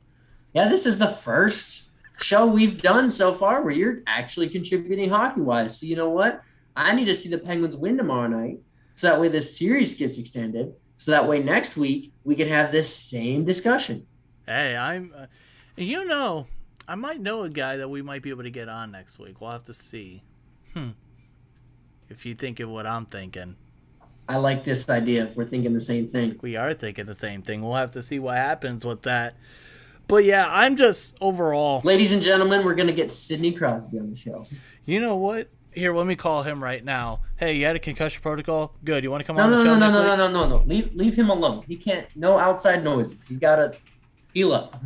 Yeah, this is the first show we've done so far where you're actually contributing hockey-wise. So you know what? I need to see the Penguins win tomorrow night so that way this series gets extended. So that way next week we can have this same discussion. Hey, I might know a guy that we might be able to get on next week. We'll have to see. If you think of what I'm thinking. I like this idea. We're thinking the same thing. We are thinking the same thing. We'll have to see what happens with that. But yeah, I'm just overall. Ladies and gentlemen, we're going to get Sidney Crosby on the show. You know what? Here, let me call him right now. Hey, you had a concussion protocol? Good. You want to come on the show next week? No. Leave him alone. He can't. No outside noises. He's got to heal up.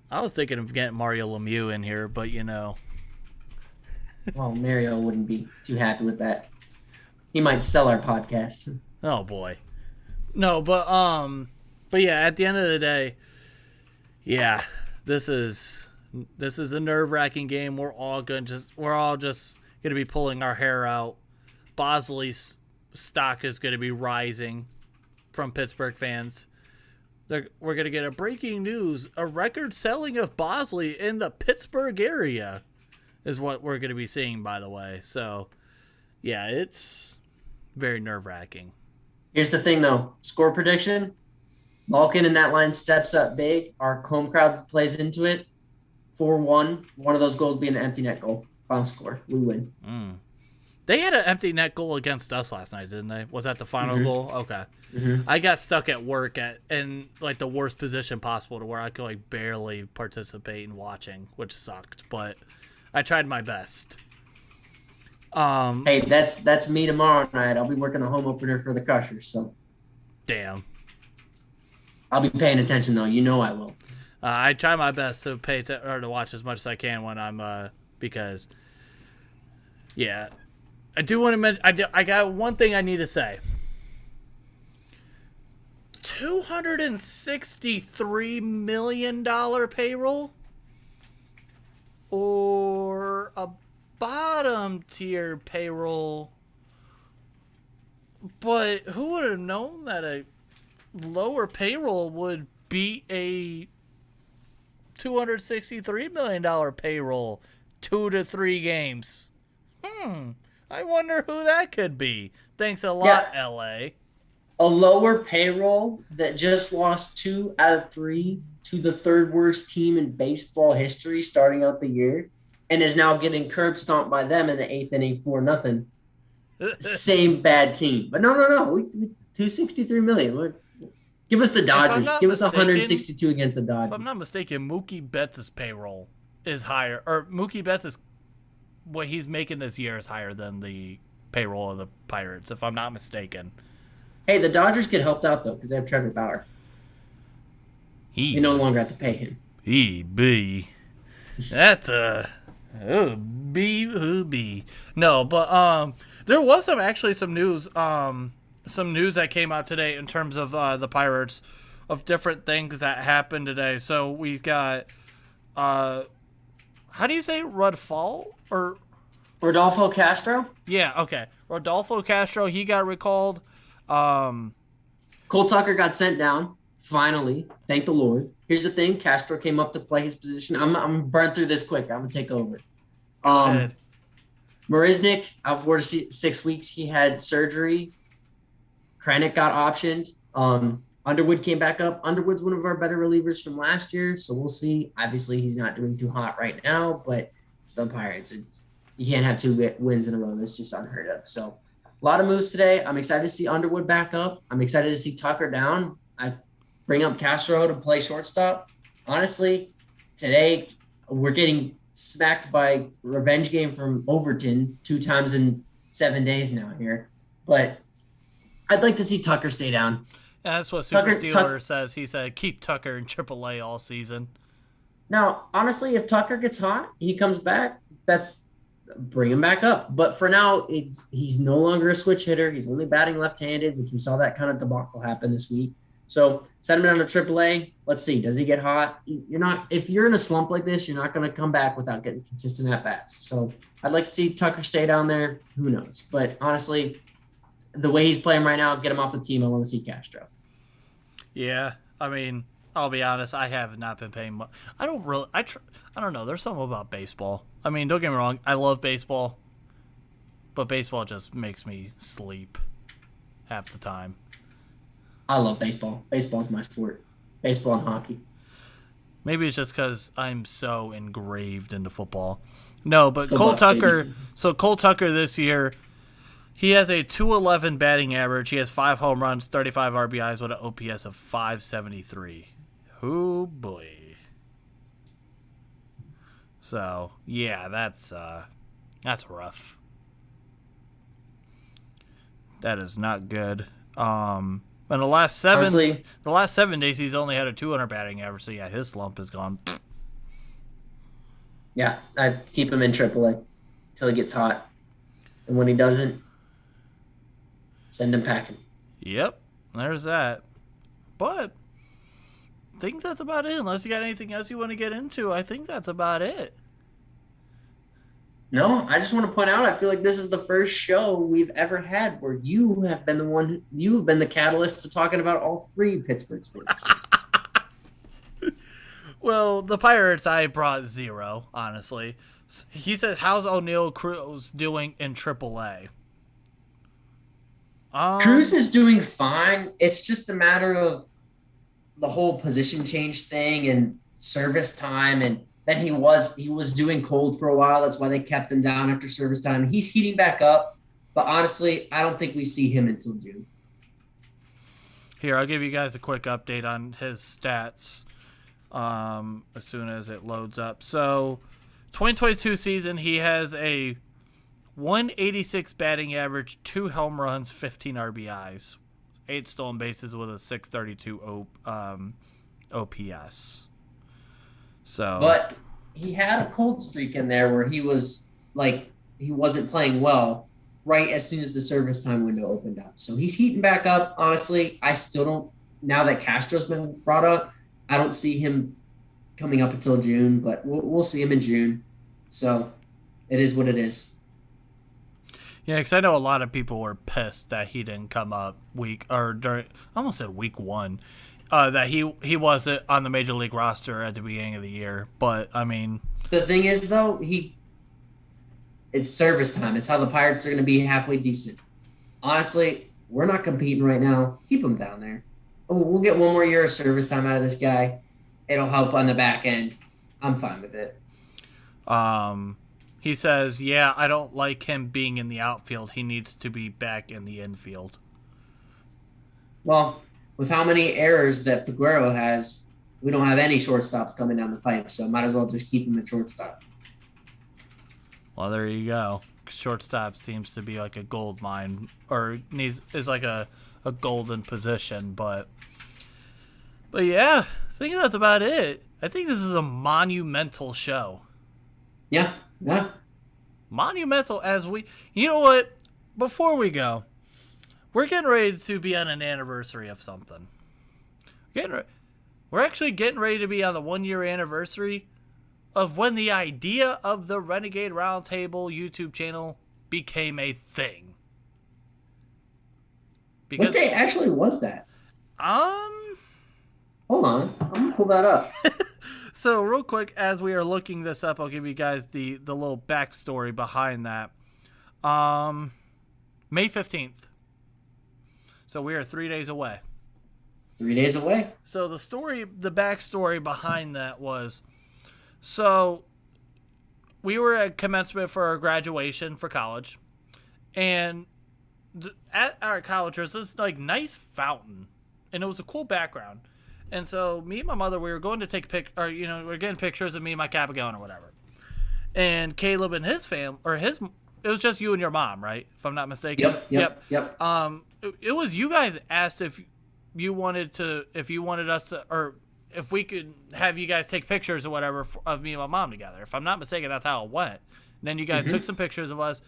I was thinking of getting Mario Lemieux in here, but Well, Mario wouldn't be too happy with that. He might sell our podcast. Oh boy. No, but yeah, at the end of the day, Yeah, this is a nerve-wracking game. We're all just gonna be pulling our hair out. Bosley's stock is gonna be rising from Pittsburgh fans. We're gonna get a breaking news: a record selling of Bosley in the Pittsburgh area is what we're gonna be seeing. By the way, so yeah, it's very nerve-wracking. Here's the thing, though. Score prediction. Malkin in that line steps up big. Our home crowd plays into it. 4-1. One of those goals being an empty net goal. Final score. We win. They had an empty net goal against us last night, didn't they? Was that the final goal? Okay. Mm-hmm. I got stuck at work in like the worst position possible to where I could like barely participate in watching, which sucked. But I tried my best. Hey, that's me tomorrow night. I'll be working a home opener for the Crushers, so. Damn. I'll be paying attention, though. You know I will. I try my best to to watch as much as I can when I'm because, yeah, I do want to mention. I got one thing I need to say. $263 million payroll, or a bottom tier payroll. But who would have known that a lower payroll would be a $263 million payroll 2 to 3 games? I wonder who that could be. Thanks a lot, LA. A lower payroll that just lost 2 out of 3 to the third worst team in baseball history starting out the year, and is now getting curb stomped by them in the 8th inning 4-0. Same bad team. But no. We $263 million. Give us the Dodgers. Give us 162 against the Dodgers. If I'm not mistaken, Mookie Betts' payroll is higher, or Mookie Betts' what he's making this year is higher than the payroll of the Pirates, if I'm not mistaken. Hey, the Dodgers get helped out, though, because they have Trevor Bauer. You no longer have to pay him. That's B. No, but there was some news that came out today in terms of the Pirates, of different things that happened today. So we've got how do you say Rodolfo or Rodolfo Castro? Yeah, okay. Rodolfo Castro, he got recalled. Cole Tucker got sent down. Finally, thank the Lord. Here's the thing: Castro came up to play his position. I'm gonna burn through this quick. I'm gonna take over. Go ahead. Marisnik out 4 to 6 weeks. He had surgery. Kranick got optioned. Underwood came back up. Underwood's one of our better relievers from last year, so we'll see. Obviously, he's not doing too hot right now, but it's the Pirates. You can't have 2 wins in a row. That's just unheard of. So a lot of moves today. I'm excited to see Underwood back up. I'm excited to see Tucker down. I bring up Castro to play shortstop. Honestly, today we're getting smacked by revenge game from Overton 2 times in 7 days now here. But I'd like to see Tucker stay down. Yeah, that's what Super Steeler says. He said, keep Tucker in AAA all season. Now, honestly, if Tucker gets hot, he comes back, bring him back up. But for now, he's no longer a switch hitter. He's only batting left-handed, which we saw that kind of debacle happen this week. So send him down to AAA. Let's see. Does he get hot? If you're in a slump like this, you're not going to come back without getting consistent at-bats. So I'd like to see Tucker stay down there. Who knows? But honestly, the way he's playing right now, get him off the team. I want to see Castro. Yeah, I mean, I'll be honest. I have not been paying much. I don't know. There's something about baseball. I mean, don't get me wrong. I love baseball, but baseball just makes me sleep half the time. I love baseball. Baseball is my sport. Baseball and hockey. Maybe it's just because I'm so engraved into football. No, but Cole Tucker. Baby. So Cole Tucker this year, he has a .211 batting average. He has 5 home runs, 35 RBIs with an OPS of .573. Oh boy. So yeah, that's rough. That is not good. In the last 7 days, he's only had a 200 batting average. So yeah, his slump is gone. Yeah, I keep him in AAA until he gets hot, and when he doesn't, send him packing. Yep, there's that. But think that's about it. Unless you got anything else you want to get into, I think that's about it. No, I just want to point out, I feel like this is the first show we've ever had where you have been the catalyst to talking about all three Pittsburgh sports. Well, the Pirates, I brought 0, honestly. He said, how's O'Neal Cruz doing in AAA? Cruz is doing fine. It's just a matter of the whole position change thing and service time, and then he was doing cold for a while. That's why they kept him down after service time. He's heating back up, but honestly, I don't think we see him until June. Here, I'll give you guys a quick update on his stats as soon as it loads up. So, 2022 season, he has a 186 batting average, 2 home runs, 15 RBIs, 8 stolen bases with a 632 OPS. So, but he had a cold streak in there where he wasn't playing well right as soon as the service time window opened up. So he's heating back up. Honestly, I still don't. Now that Castro's been brought up, I don't see him coming up until June, but we'll see him in June. So it is what it is. Yeah, because I know a lot of people were pissed that he didn't come up week 1. That he wasn't on the major league roster at the beginning of the year. But I mean, the thing is though, it's service time. It's how the Pirates are going to be halfway decent. Honestly, we're not competing right now. Keep him down there. Oh, we'll get one more year of service time out of this guy. It'll help on the back end. I'm fine with it. He says, yeah, I don't like him being in the outfield. He needs to be back in the infield. Well, with how many errors that Peguero has, we don't have any shortstops coming down the pipe, so might as well just keep him at shortstop. Well, there you go. Shortstop seems to be like a gold mine, or is like a golden position, but yeah, I think that's about it. I think this is a monumental show. Yeah. Monumental you know what? Before we go, we're getting ready to be on an anniversary of something. We're actually getting ready to be on the 1-year anniversary of when the idea of the Renegade Roundtable YouTube channel became a thing. What day actually was that? Hold on. I'm going to pull that up. So real quick, as we are looking this up, I'll give you guys the little backstory behind that. May 15th. So we are 3 days away. 3 days away. So the backstory behind that was, so we were at commencement for our graduation for college, and at our college there's this like nice fountain, and it was a cool background. And so me and my mother, we were going to take we're getting pictures of me and my Capagon or whatever. And Caleb and his it was just you and your mom, right? If I'm not mistaken. Yep. It was you guys asked if you wanted us to, or if we could have you guys take pictures or whatever of me and my mom together. If I'm not mistaken, that's how it went. And then you guys took some pictures of us.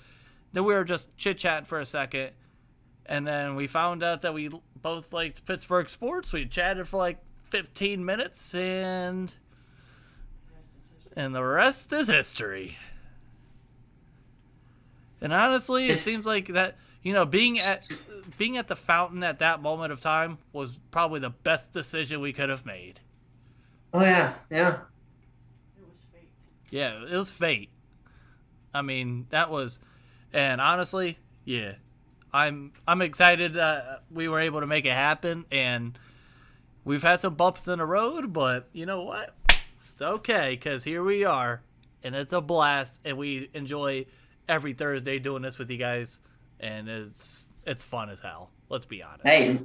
Then we were just chit-chatting for a second. And then we found out that we both liked Pittsburgh sports. We chatted for like 15 minutes, and the rest is history. And honestly, it seems like that, being at the fountain at that moment of time was probably the best decision we could have made. Oh yeah. It was fate. Yeah, it was fate. I mean, and honestly, yeah, I'm excited that we were able to make it happen, and we've had some bumps in the road, but you know what? It's okay, because here we are, and it's a blast, and we enjoy every Thursday doing this with you guys, and it's fun as hell. Let's be honest. Hey,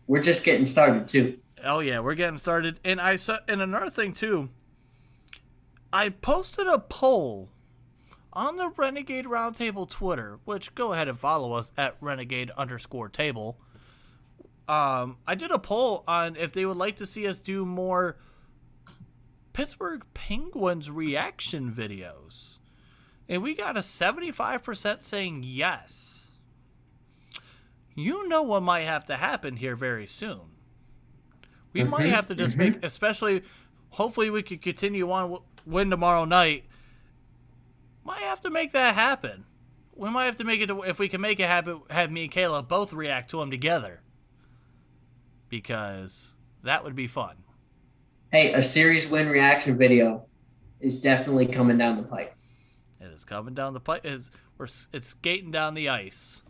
we're just getting started too. Oh yeah, we're getting started. And and another thing too, I posted a poll on the Renegade Roundtable Twitter, which go ahead and follow us at Renegade_table. I did a poll on if they would like to see us do more Pittsburgh Penguins reaction videos. And we got a 75% saying yes. You know what might have to happen here very soon. We might have to just make, especially, hopefully we could continue on, win tomorrow night. Might have to make that happen. We might have to make it, if we can make it happen, have me and Caleb both react to them together. Because that would be fun. Hey, a series win reaction video is definitely coming down the pipe. It is coming down the pipe. It's skating down the ice.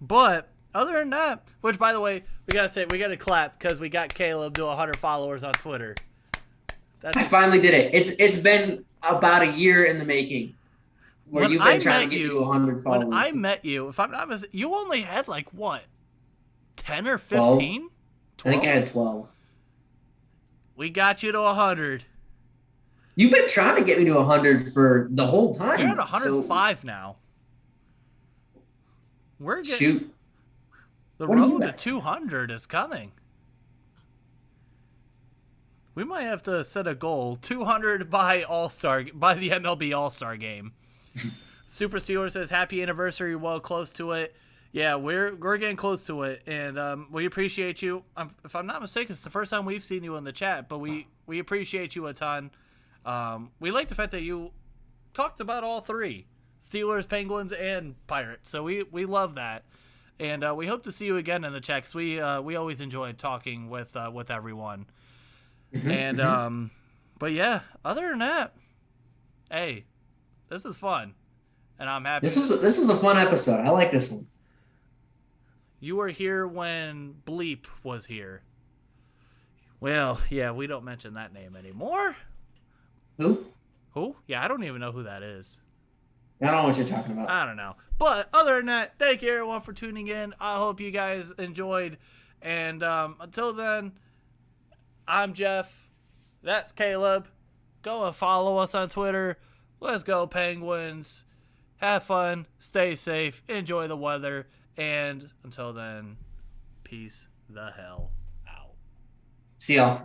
But other than that, which by the way, we gotta clap because we got Caleb to 100 followers on Twitter. I finally did it. It's been about a year in the making. Where you've been trying to get to 100 followers. When I met you, if I'm not mistaken, you only had like what, 10 or 15? 12? I think I had 12. We got you to 100. You've been trying to get me to 100 for the whole time. You're at 105 now. We're getting, shoot. The road to 200 is coming. We might have to set a goal: 200 by the MLB All-Star game. Super Steeler says, "Happy anniversary! Well, close to it. Yeah, we're getting close to it, and we appreciate you. If I'm not mistaken, it's the first time we've seen you in the chat, but we appreciate you a ton. We like the fact that you talked about all three: Steelers, Penguins, and Pirates. So we love that, and we hope to see you again in the chat because we always enjoy talking with everyone. And but yeah, other than that, hey, this is fun, and I'm happy. This was a fun episode. I like this one. You were here when Bleep was here. Well, yeah, we don't mention that name anymore. Who? Yeah, I don't even know who that is. I don't know what you're talking about. I don't know. But other than that, thank you everyone for tuning in. I hope you guys enjoyed. And until then, I'm Jeff. That's Caleb. Go and follow us on Twitter. Let's go, Penguins. Have fun. Stay safe. Enjoy the weather. And until then, peace the hell out. See y'all.